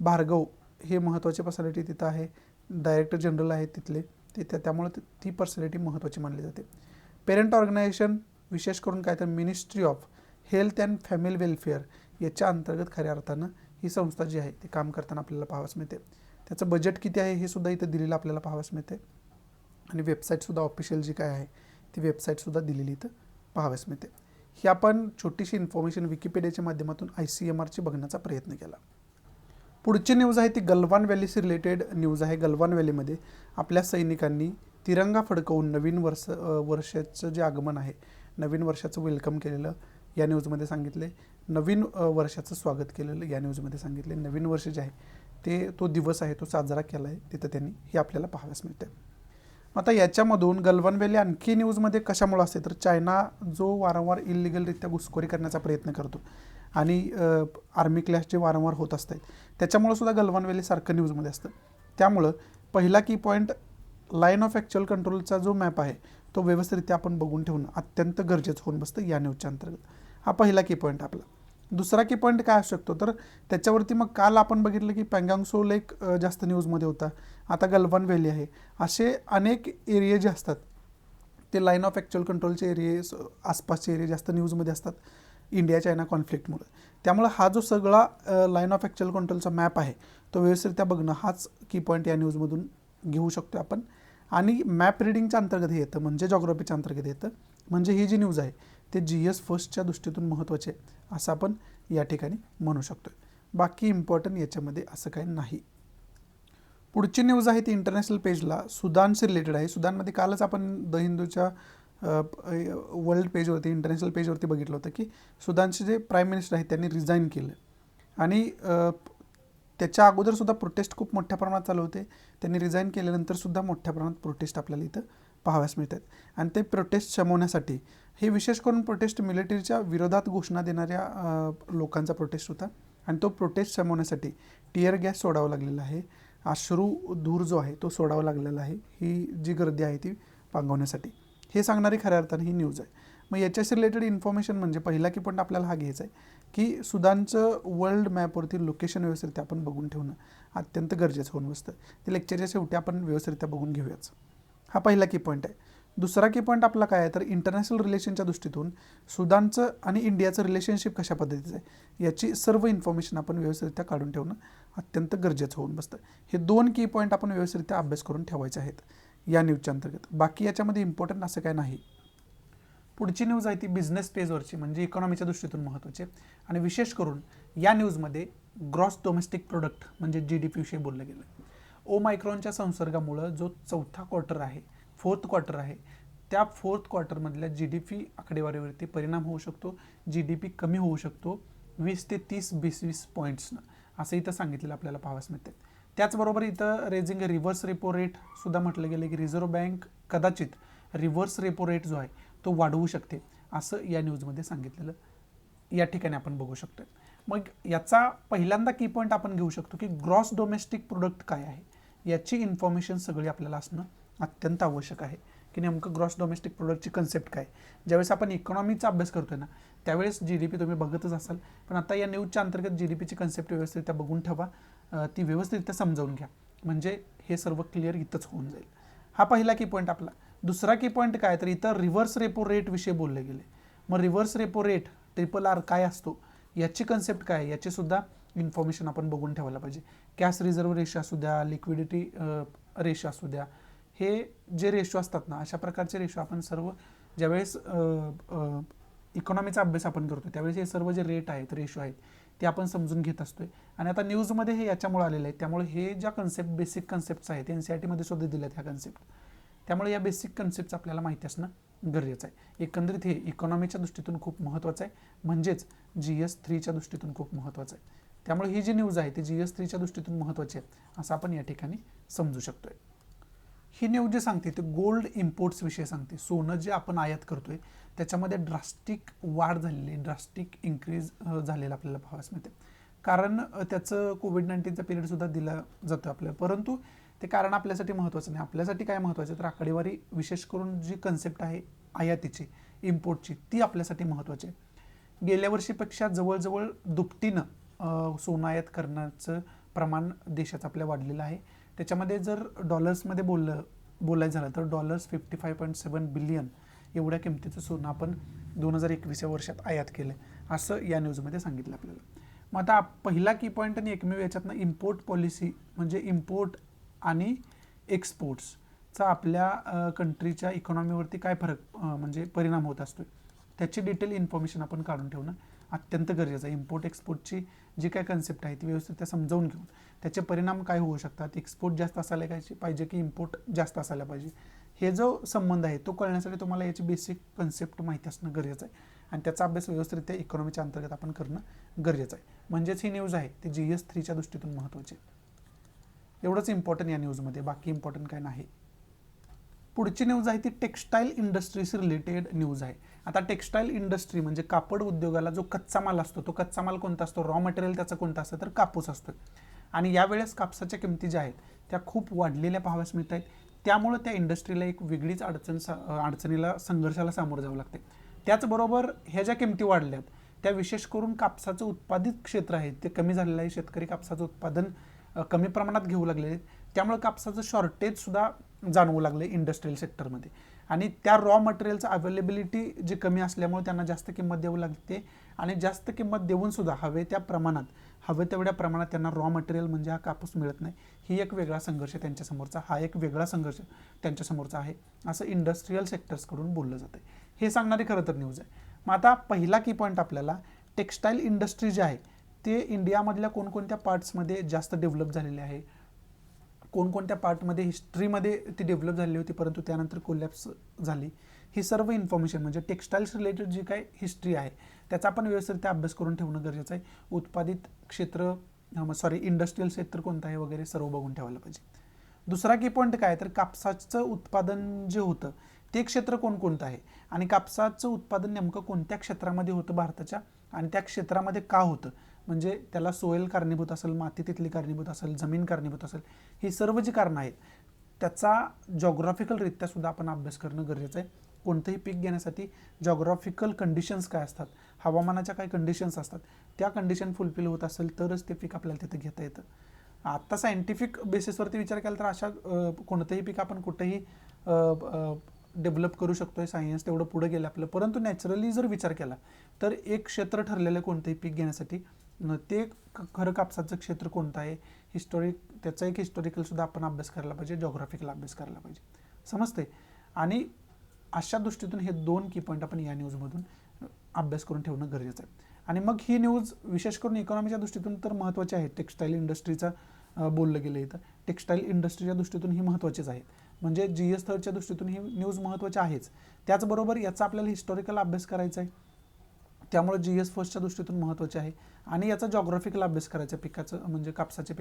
भार्गव हे महत्त्वाचे पर्सनॅलिटी तिथं आहे. डायरेक्टर जनरल आहेत तिथले त्यामुळे ती पर्सनॅलिटी महत्त्वाची मानली जाते. पेरेंट ऑर्गनायझेशन विशेष करून काय तर ministry of health and family welfare याच्या अंतर्गत खऱ्या अर्थानं ही संस्था जी आहे ती काम करताना आपल्याला पाहावयास मिळते. त्याचं बजेट किती आहे हे सुद्धा इथं दिलेलं आपल्याला पाहावयास मिळते. आणि वेबसाईटसुद्धा ऑफिशियल जी काय आहे ती वेबसाईटसुद्धा दिलेली इथं पाहावयास मिळते. ही आपण छोटीशी इन्फॉर्मेशन विकिपीडियाच्या माध्यमातून ICMRची बघण्याचा प्रयत्न केला. पुढची न्यूज आहे ती गलवान व्हॅलीशी रिलेटेड न्यूज आहे. गलवान व्हॅलीमध्ये आपल्या सैनिकांनी तिरंगा फडकवून नवीन वर्षाचं जे आगमन आहे, नवीन वर्षाचं वेलकम केलेलं या न्यूजमध्ये सांगितले. नवीन वर्षाचं स्वागत केलेलं या न्यूजमध्ये सांगितले. नवीन वर्ष जे आहे तो दिवस आहे तो साजरा केला आहे तिथं त्यांनी, हे आपल्याला पाहाव्यास मिळते. आता याच्यामधून गलवान व्हॅली आणखी न्यूजमध्ये कशामुळे असते तर चायना जो वारंवार इलिगलरित्या घुसखोरी करण्याचा प्रयत्न करतो आणि आर्मी क्लॅश जे वारंवार होत असतात त्याच्यामुळे सुद्धा गलवान व्हॅली सारखं न्यूजमध्ये असतं. त्यामुळं पहिला की पॉईंट, लाईन ऑफ ॲक्च्युअल कंट्रोलचा जो मॅप आहे तो व्यवस्थितरित्या आपण बघून ठेवणं अत्यंत गरजेचं होऊन बसतं या न्यूजच्या अंतर्गत. हा पहिला की पॉईंट आपला. दुसरा की पॉईंट काय असू शकतो तर त्याच्यावरती मग काल आपण बघितलं की पँगाँग त्सो लेक जास्त न्यूजमध्ये होता, आता गलवान व्हॅली आहे. असे अनेक एरिया जे असतात ते लाईन ऑफ ॲक्च्युअल कंट्रोलचे एरिये, आसपासचे एरिया जास्त न्यूजमध्ये असतात इंडिया चायना कॉन्फ्लिक्टमुळे. त्यामुळे हा जो सगळा लाईन ऑफ ॲक्च्युअल कंट्रोलचा मॅप आहे तो व्यवस्थितरित्या बघणं हाच की पॉईंट या न्यूजमधून घेऊ शकतो आपण. आणि मॅप रिडिंगच्या अंतर्गत हे येतं, म्हणजे जॉग्राफीच्या अंतर्गत येतं. म्हणजे ही जी न्यूज आहे ते GS फर्स्टच्या दृष्टीतून महत्त्वाचे आहे असं आपण या ठिकाणी म्हणू शकतो. बाकी इम्पॉर्टंट याच्यामध्ये असं काही नाही. पुढची न्यूज आहे ती इंटरनॅशनल पेजला सुदानशी रिलेटेड आहे. सुदानमध्ये कालच आपण द हिंदूच्या वर्ल्ड पेजवरती, इंटरनॅशनल पेजवरती बघितलं होतं की सुदानचे जे प्राईम मिनिस्टर आहेत त्यांनी रिझाईन केलं आणि त्याच्या अगोदरसुद्धा प्रोटेस्ट खूप मोठ्या प्रमाणात चालू होते. त्यांनी रिझाईन केल्यानंतरसुद्धा मोठ्या प्रमाणात प्रोटेस्ट आपल्याला इथं पाहाव्यास मिळतात. आणि ते प्रोटेस्ट शमवण्यासाठी, हे विशेष करून प्रोटेस्ट मिलिटरीच्या विरोधात घोषणा देणाऱ्या लोकांचा प्रोटेस्ट होता आणि तो प्रोटेस्ट शमवण्यासाठी टिअर गॅस सोडावा लागलेला आहे, अश्रू धूर जो आहे तो सोडावा लागलेला आहे, ही जी गर्दी आहे ती पांगवण्यासाठी. हे सांगणारी खऱ्या अर्थाने ही न्यूज आहे. मग याच्याशी रिलेटेड इन्फॉर्मेशन म्हणजे पहिला की पण आपल्याला हा घ्यायचा आहे की सुदानचं वर्ल्ड मॅपवरती लोकेशन व्यवस्थितरित्या आपण बघून ठेवणं अत्यंत गरजेचं होऊन बसतं. ते लेक्चरच्या शेवटी आपण व्यवस्थितरित्या बघून घेऊयाच. हा पहिला की पॉईंट आहे. दुसरा की पॉईंट आपला काय आहे तर इंटरनॅशनल रिलेशनच्या दृष्टीतून सुदानचं आणि इंडियाचं रिलेशनशिप कशा पद्धतीचं आहे याची सर्व इन्फॉर्मेशन आपण व्यवस्थितरित्या काढून ठेवणं अत्यंत गरजेचं होऊन बसतं. हे 2 की पॉईंट आपण व्यवस्थितरित्या अभ्यास करून ठेवायचे आहेत या न्यूजच्या अंतर्गत. बाकी याच्यामध्ये इम्पॉर्टंट असं काय नाही. पुढची न्यूज आहे ती बिझनेस पेजवरची, म्हणजे इकॉनॉमीच्या दृष्टीतून महत्त्वाची आणि विशेष करून या न्यूजमध्ये ग्रॉस डोमेस्टिक प्रोडक्ट म्हणजे GDP विषयी बोललं गेलं. ओमायक्रॉनच्या संसर्गामुळं जो चौथा क्वार्टर आहे, 4th क्वार्टर आहे, त्या 4th क्वार्टरमधल्या GDP आकडेवारीवरती परिणाम होऊ शकतो. GDP कमी होऊ शकतो 20 ते 30 पॉईंट्सनं, असं इथं सांगितलेलं आपल्याला पाहावयास मिळते. त्याचबरोबर इथं रेझिंग रिव्हर्स रेपो रेट सुद्धा म्हटलं गेलं की रिझर्व्ह बँक कदाचित रिव्हर्स रेपो रेट जो आहे तो वाढवू शकते असं या न्यूजमध्ये सांगितलेलं या ठिकाणी आपण बघू शकतो. मग याचा पहिल्यांदा की पॉईंट आपण घेऊ शकतो की ग्रॉस डोमेस्टिक प्रोडक्ट काय आहे याची इन्फॉर्मेशन सगळी आपल्याला असणं अत्यंत आवश्यक आहे की नेमकं ग्रॉस डोमेस्टिक प्रोडक्टची कन्सेप्ट काय. ज्यावेळेस आपण इकॉनॉमीचा अभ्यास करतोय ना त्यावेळेस GDP तुम्ही बघतच असाल, पण आता या न्यूजच्या अंतर्गत GDPची कन्सेप्ट व्यवस्थितरित्या बघून ठेवा, ती व्यवस्थितरित्या समजावून घ्या, म्हणजे हे सर्व क्लिअर इथंच होऊन जाईल. हा पहिला की पॉईंट आपला. दुसरा की पॉईंट काय तर इथं रिव्हर्स रेपो रेट विषयी बोलले गेले. मग रिव्हर्स रेपो रेट RRR काय असतो याची कन्सेप्ट काय याची सुद्धा इन्फॉर्मेशन आपण बघून ठेवायला पाहिजे. कॅश रिझर्व्ह रेशो असू द्या, लिक्विडिटी रेशो असू द्या, हे जे रेशो असतात ना अशा प्रकारचे रेशो आपण सर्व ज्यावेळेस इकॉनॉमीचा अभ्यास आपण करतो त्यावेळेस हे सर्व जे रेट आहेत, रेशो आहेत ते आपण समजून घेत असतोय. आणि आता न्यूजमध्ये हे याच्यामुळे आलेलं आहे, त्यामुळे हे ज्या कन्सेप्ट बेसिक कन्सेप्ट्स आहेत NCERTमध्ये सुद्धा दिल्यात ह्या कन्सेप्ट, त्यामुळे या बेसिक कन्सेप्ट आपल्याला माहिती असणं गरजेचं आहे. एकंदरीत हे इकॉनॉमीच्या दृष्टीतून खूप महत्त्वाचं आहे, म्हणजेच GS 3च्या दृष्टीतून खूप महत्त्वाचं आहे. त्यामुळे ही जी न्यूज आहे ती GS 3च्या दृष्टीतून महत्त्वाची आहे असं आपण या ठिकाणी समजू शकतोय. ही न्यूज जे सांगते ते गोल्ड इम्पोर्ट्स विषयी सांगते. सोनं जे आपण आयात करतोय त्याच्यामध्ये ड्रास्टिक वाढ झालेली, ड्रास्टिक इन्क्रीज झालेलं आपल्याला पाहावयास मिळते. कारण त्याचं कोविड-19चा पिरियडसुद्धा दिला जातो आपल्याला, परंतु ते कारण आपल्यासाठी महत्त्वाचं नाही. आपल्यासाठी काय महत्त्वाचं तर आकडेवारी, विशेष करून जी कन्सेप्ट आहे आयातीची, इम्पोर्टची, ती आपल्यासाठी महत्त्वाची आहे. गेल्या वर्षीपेक्षा जवळजवळ दुपटीनं सोनं आयात करण्याचं प्रमाण देशाचं आपल्या वाढलेलं आहे. त्याच्यामध्ये जर डॉलर्समध्ये बोलायचं झालं तर $55.7 बिलियन एवढ्या किमतीचं सोनं आपण 2021 या वर्षात आयात केलं असं या न्यूजमध्ये सांगितलं आपल्याला. मग आता पहिला की पॉईंट आणि एकमेव याच्यातनं इम्पोर्ट पॉलिसी म्हणजे इम्पोर्ट आणि एक्सपोर्ट्सचा आपल्या कंट्रीच्या इकॉनॉमीवरती काय फरक म्हणजे परिणाम होत असतो त्याची डिटेल इन्फॉर्मेशन आपण काढून ठेवणं अत्यंत गरजेचं आहे. इम्पोर्ट एक्सपोर्टची जी काय कन्सेप्ट आहे ती व्यवस्थित त्या समजावून घेऊन त्याचे परिणाम काय होऊ शकतात, एक्सपोर्ट जास्त असायला पाहिजे की इम्पोर्ट जास्त असायला पाहिजे, हे जो संबंध आहे तो कळण्यासाठी तुम्हाला याची बेसिक कन्सेप्ट माहिती असणं गरजेचं आहे आणि त्याचा अभ्यास व्यवस्थितरित्या इकॉनॉमीच्या अंतर्गत आपण करणं गरजेचं आहे. म्हणजेच ही न्यूज आहे ती GS 3च्या दृष्टीतून महत्त्वाची आहे. एवढंच इम्पॉर्टंट या न्यूजमध्ये, बाकी इम्पॉर्टंट काय नाही. पुढची न्यूज आहे ती टेक्स्टाईल इंडस्ट्रीशी रिलेटेड न्यूज आहे. आता टेक्स्टाईल इंडस्ट्री म्हणजे कापड उद्योगाला जो कच्चा माल असतो, तो कच्चा माल कोणता असतो, रॉ मटेरियल त्याचं कोणतं असतं, तर कापूस असतो. आणि यावेळेस कापसाच्या किमती ज्या आहेत त्या खूप वाढलेल्या पाहाव्यास मिळत आहेत. त्यामुळे त्या इंडस्ट्रीला एक वेगळीच अडचणीला संघर्षाला सामोरं जावं लागते. त्याचबरोबर ह्या ज्या किमती वाढल्यात त्या विशेष करून कापसाचं उत्पादित क्षेत्र आहे ते कमी झालेलं आहे. शेतकरी कापसाचं उत्पादन कमी प्रमाणात घेऊ लागले आहेत. त्यामुळे कापसाचं शॉर्टेजसुद्धा जाणवू लागलं इंडस्ट्रियल सेक्टरमध्ये. आणि त्या रॉ मटेरियलचं अवेलेबिलिटी जी कमी असल्यामुळे त्यांना जास्त किंमत द्यावी लागते. आणि जास्त किंमत देऊनसुद्धा हवे तेवढ्या प्रमाणात त्यांना रॉ मटेरियल म्हणजे हा कापूस मिळत नाही. ही एक वेगळा संघर्ष त्यांच्यासमोरचा, हा एक वेगळा संघर्ष त्यांच्यासमोरचा आहे, असं इंडस्ट्रियल सेक्टर्सकडून बोललं जातं. हे सांगणारी खरं तर न्यूज आहे. मग आता पहिला की पॉईंट आपल्याला, टेक्स्टाईल इंडस्ट्री जी आहे ते इंडियामधल्या कोणकोणत्या पार्ट्समध्ये जास्त डेव्हलप झालेले आहे, कोणकोणत्या पार्टमध्ये हिस्ट्रीमध्ये ती डेव्हलप झाली होती परंतु त्यानंतर कोलॅप्स झाली, ही सर्व इन्फॉर्मेशन म्हणजे टेक्स्टाईल्स रिलेटेड जी काय हिस्ट्री आहे त्याचा आपण व्यवस्थितरित्या अभ्यास करून ठेवणं गरजेचं आहे. उत्पादित क्षेत्र इंडस्ट्रियल क्षेत्र कोणतं आहे वगैरे सर्व बघून ठेवायला पाहिजे. दुसरा की पॉईंट काय तर कापसाचं उत्पादन जे होतं ते क्षेत्र कोणकोणतं आहे आणि कापसाचं उत्पादन नेमकं कोणत्या क्षेत्रामध्ये होतं भारताच्या, आणि त्या क्षेत्रामध्ये का होतं, म्हणजे त्याला सोयल कारणीभूत असेल, माती तिथली कारणीभूत असेल, जमीन कारणीभूत असेल, ही सर्व जी कारणं आहेत त्याचा जॉग्राफिकलरित्या सुद्धा आपण अभ्यास करणं गरजेचं आहे. कोणतंही पीक घेण्यासाठी जॉग्राफिकल कंडिशन्स काय असतात, हवामानाच्या काय कंडिशन्स असतात, त्या कंडिशन फुलफिल होत असेल तरच ते पीक आपल्याला तिथं घेता येतं. आत्ता सायंटिफिक बेसिसवरती विचार केला तर अशा कोणतंही पीक आपण कुठंही डेव्हलप करू शकतोय. सायन्स तेवढं पुढे गेलं आपलं. परंतु नॅचरली जर विचार केला तर एक क्षेत्र ठरलेलं कोणतंही पीक घेण्यासाठी, ते खरं कापसाचं क्षेत्र कोणतं आहे, त्याचा एक हिस्टॉरिकलसुद्धा आपण अभ्यास करायला पाहिजे, जॉग्राफिकल अभ्यास करायला पाहिजे. समजते. आणि अशा दृष्टीतून हे 2 की पॉईंट आपण या न्यूजमधून अभ्यास करून ठेवणं गरजेचं आहे. आणि मग ही न्यूज विशेष करून इकॉनॉमीच्या दृष्टीतून तर महत्त्वाची आहे. टेक्स्टाईल इंडस्ट्रीचा बोललं गेलं इथं, टेक्स्टाईल इंडस्ट्रीच्या दृष्टीतून ही महत्त्वाचीच आहे. म्हणजे GS थर्डच्या दृष्टीतून ही न्यूज महत्त्वाची आहेच. त्याचबरोबर याचा आपल्याला हिस्टॉरिकल अभ्यास करायचा आहे, त्यामुळे GS फर्स्टच्या दृष्टीतून महत्त्वाचे आहे. आणि याचा जॉग्राफिकल अभ्यास करायचा, पिकाचं म्हणजे कापसाच्या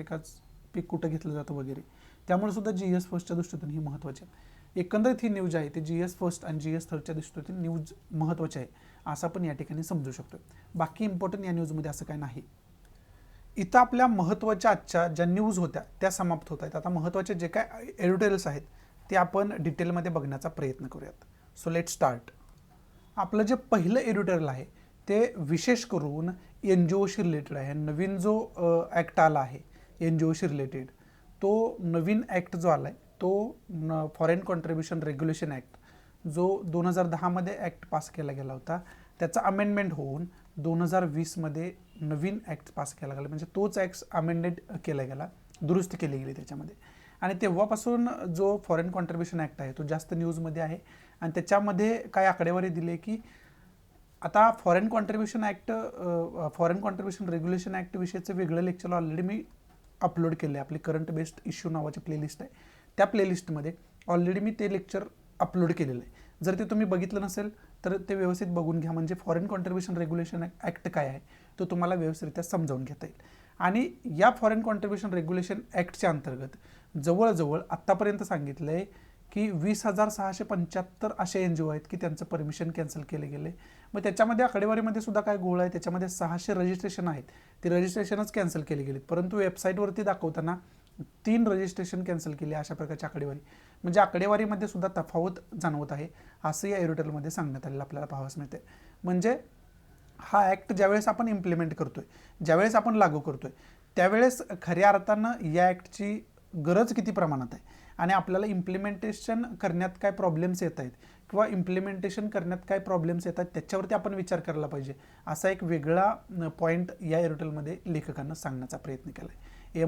पीक कुठं घेतलं जातं वगैरे, त्यामुळे सुद्धा GS फर्स्टच्या दृष्टीतून ही महत्त्वाची आहे. एकंदरीत ही न्यूज आहे ते GS फर्स्ट आणि GS थर्डच्या दृष्टीतून न्यूज महत्त्वाची आहे असं आपण या ठिकाणी समजू शकतो. बाकी इम्पॉर्टंट या न्यूजमध्ये असं काय नाही. इथं आपल्या महत्त्वाच्या आजच्या ज्या न्यूज होत्या त्या समाप्त होत आहेत. आता महत्त्वाचे जे काय एडिटोरियल्स आहेत ते आपण डिटेलमध्ये बघण्याचा प्रयत्न करूयात. So let start. आपलं जे पहिलं एडिटोरियल आहे ते विशेष करून NGOशी रिलेटेड आहे. नवीन जो ॲक्ट आला आहे NGOशी रिलेटेड, तो नवीन ॲक्ट जो आला आहे तो फॉरेन कॉन्ट्रीब्युशन रेग्युलेशन ॲक्ट, जो 2010मध्ये ॲक्ट पास केला गेला होता, त्याचा अमेंडमेंट होऊन 2020मध्ये नवीन ॲक्ट पास केला गेला. म्हणजे तोच ॲक्ट अमेंडेड केला गेला, दुरुस्ती केली गेली त्याच्यामध्ये. आणि तेव्हापासून जो फॉरेन कॉन्ट्रीब्युशन ॲक्ट आहे तो जास्त न्यूजमध्ये आहे. आणि त्याच्यामध्ये काय आकडेवारी दिली की आता फॉरेन कॉन्ट्रीब्युशन रेग्युलेशन ॲक्ट विषयीचं वेगळं लेक्चर ऑलरेडी मी अपलोड केलं आहे. आपली करंट बेस्ड इश्यू नावाची प्लेलिस्ट आहे, त्या प्लेलिस्टमध्ये ऑलरेडी मी ते लेक्चर अपलोड केलेलं आहे. जर ते तुम्ही बघितलं नसेल तर ते व्यवस्थित बघून घ्या, म्हणजे फॉरेन कॉन्ट्रीब्युशन रेग्युलेशन ॲक्ट काय आहे तो तुम्हाला व्यवस्थितरित्या समजावून घेता येईल. आणि या फॉरेन कॉन्ट्रीब्युशन रेग्युलेशन ॲक्टच्या अंतर्गत जवळजवळ आत्तापर्यंत सांगितलं आहे की 20,675 असे NGO आहेत की त्यांचं परमिशन कॅन्सल केलं गेलं आहे. मग त्याच्यामध्ये आकडेवारीमध्ये सुद्धा काय गोळ आहे, त्याच्यामध्ये 600 रजिस्ट्रेशन आहेत, ते रजिस्ट्रेशनच कॅन्सल केले गेलेत. परंतु वेबसाईटवरती दाखवताना 3 रजिस्ट्रेशन कॅन्सल केले, अशा प्रकारची आकडेवारी. म्हणजे आकडेवारीमध्ये सुद्धा तफावत जाणवत आहे असं या एडिटोरियलमध्ये सांगण्यात आलेलं आपल्याला पाहावयास मिळते. म्हणजे हा ॲक्ट ज्यावेळेस आपण इम्प्लिमेंट करतोय, ज्यावेळेस आपण लागू करतोय, त्यावेळेस खऱ्या अर्थानं या ॲक्टची गरज किती प्रमाणात आहे आणि आपल्याला इम्प्लिमेंटेशन करण्यात काय प्रॉब्लेम्स येत आहेत किंवा इम्प्लिमेंटेशन करण्यात काय प्रॉब्लेम्स येतात त्याच्यावरती आपण विचार करायला पाहिजे, असा एक वेगळा पॉईंट या एडिटोरियलमध्ये लेखकांना सांगण्याचा प्रयत्न केला आहे.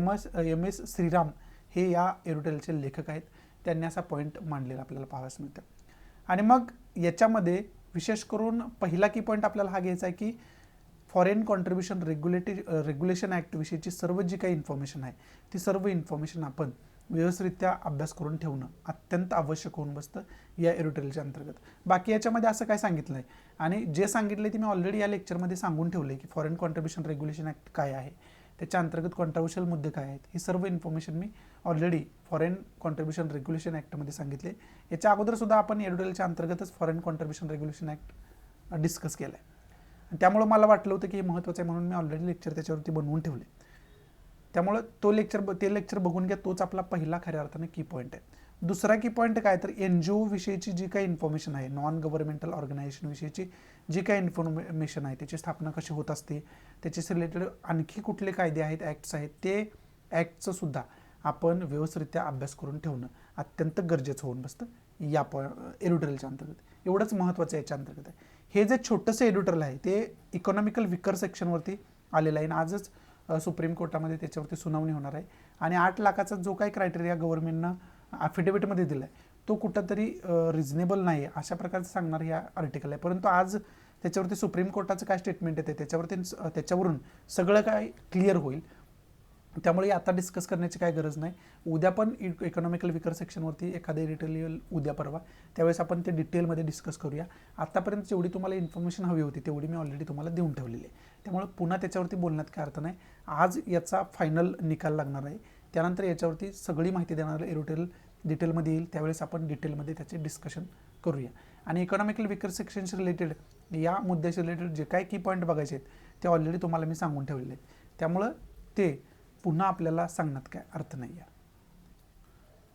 MS श्रीराम हे या एडिटोरियलचे लेखक आहेत, त्यांनी असा पॉईंट मांडलेला आपल्याला पाहावयास मिळतं. आणि मग याच्यामध्ये विशेष करून पहिला की पॉईंट आपल्याला हा घ्यायचा आहे की फॉरेन कॉन्ट्रीब्युशन रेग्युलेशन ॲक्टविषयीची सर्व जी काही इन्फॉर्मेशन आहे ती सर्व इन्फॉर्मेशन आपण व्यवस्थितरित्या अभ्यास करून ठेवणं अत्यंत आवश्यक होऊन बसतं या एडिटोरियलच्या अंतर्गत. बाकी याच्यामध्ये असं काय सांगितलं आहे आणि जे सांगितलं आहे ते मी ऑलरेडी या लेक्चरमध्ये सांगून ठेवलं आहे की फॉरेन कॉन्ट्रीब्युशन रेग्युलेशन ॲक्ट काय आहे, त्याच्या अंतर्गत कॉन्ट्रोवर्शियल मुद्दे काय आहेत, ही सर्व इन्फॉर्मेशन मी ऑलरेडी फॉरेन कॉन्ट्रीब्युशन रेग्युलेशन ॲक्टमध्ये सांगितले. याच्या अगोदर सुद्धा आपण एडिटोरियलच्या अंतर्गतच foreign contribution regulation act discuss केला आहे. त्यामुळे मला वाटलं होतं की हे महत्त्वाचं आहे म्हणून मी ऑलरेडी लेक्चर त्याच्यावरती बनवून ठेवले. त्यामुळं ते लेक्चर बघून घ्या. तोच आपला पहिला खऱ्या अर्थाने की पॉईंट आहे. दुसरा की पॉईंट काय तर NGO विषयीची जी काही इन्फॉर्मेशन आहे, नॉन गव्हर्नमेंटल ऑर्गनायझेशन विषयीची जी काही इन्फॉर्मेशन आहे, त्याची स्थापना कशी होत असते, त्याच्याशी रिलेटेड आणखी कुठले कायदे आहेत, ॲक्ट्स आहेत, ते ॲक्टचं सुद्धा आपण व्यवस्थितरित्या अभ्यास करून ठेवणं अत्यंत गरजेचं होऊन बसतं या एडिटोरियलच्या अंतर्गत. एवढंच महत्त्वाचं याच्या अंतर्गत आहे. हे जे छोटंसं एडिटोरियल आहे ते इकॉनॉमिकल विकर सेक्शनवरती आलेलं आहे आणि आजच सुप्रीम कोर्टामध्ये त्याच्यावरती सुनावणी होणार आहे. आणि 8 लाखाचा जो काही क्रायटेरिया गव्हर्नमेंटनं ॲफिडेविटमध्ये दिला आहे तो कुठंतरी रिजनेबल नाही आहे अशा प्रकारचं सांगणार या आर्टिकल आहे. परंतु आज त्याच्यावरती सुप्रीम कोर्टाचं काय स्टेटमेंट येते त्याच्यावरून सगळं काय क्लिअर होईल. त्यामुळे आता डिस्कस करण्याची काय गरज नाही. उद्या पण इकॉनॉमिकल विकर सेक्शनवरती एखादं एडिटोरियल उद्या परवा त्यावेळेस आपण ते डिटेलमध्ये डिस्कस करूया. आतापर्यंत जेवढी तुम्हाला इन्फॉर्मेशन हवी होती तेवढी मी ऑलरेडी तुम्हाला देऊन ठेवलेली आहे. त्यामुळे पुन्हा त्याच्यावरती बोलण्यात काय अर्थ नाही. आज याचा फायनल निकाल लागणार आहे. त्यानंतर याच्यावरती सगळी माहिती देणारं एडिटोरियल डिटेलमध्ये येईल. त्यावेळेस आपण डिटेलमध्ये त्याचे डिस्कशन करूया. आणि इकॉनॉमिकल विकर सेक्शनशी रिलेटेड या मुद्द्याशी रिलेटेड जे काय की पॉईंट बघायचे आहेत ते ऑलरेडी तुम्हाला मी सांगून ठेवलेले आहेत. त्यामुळं ते पुन्हा आपल्याला सांगण्यात काय अर्थ नाही आहे.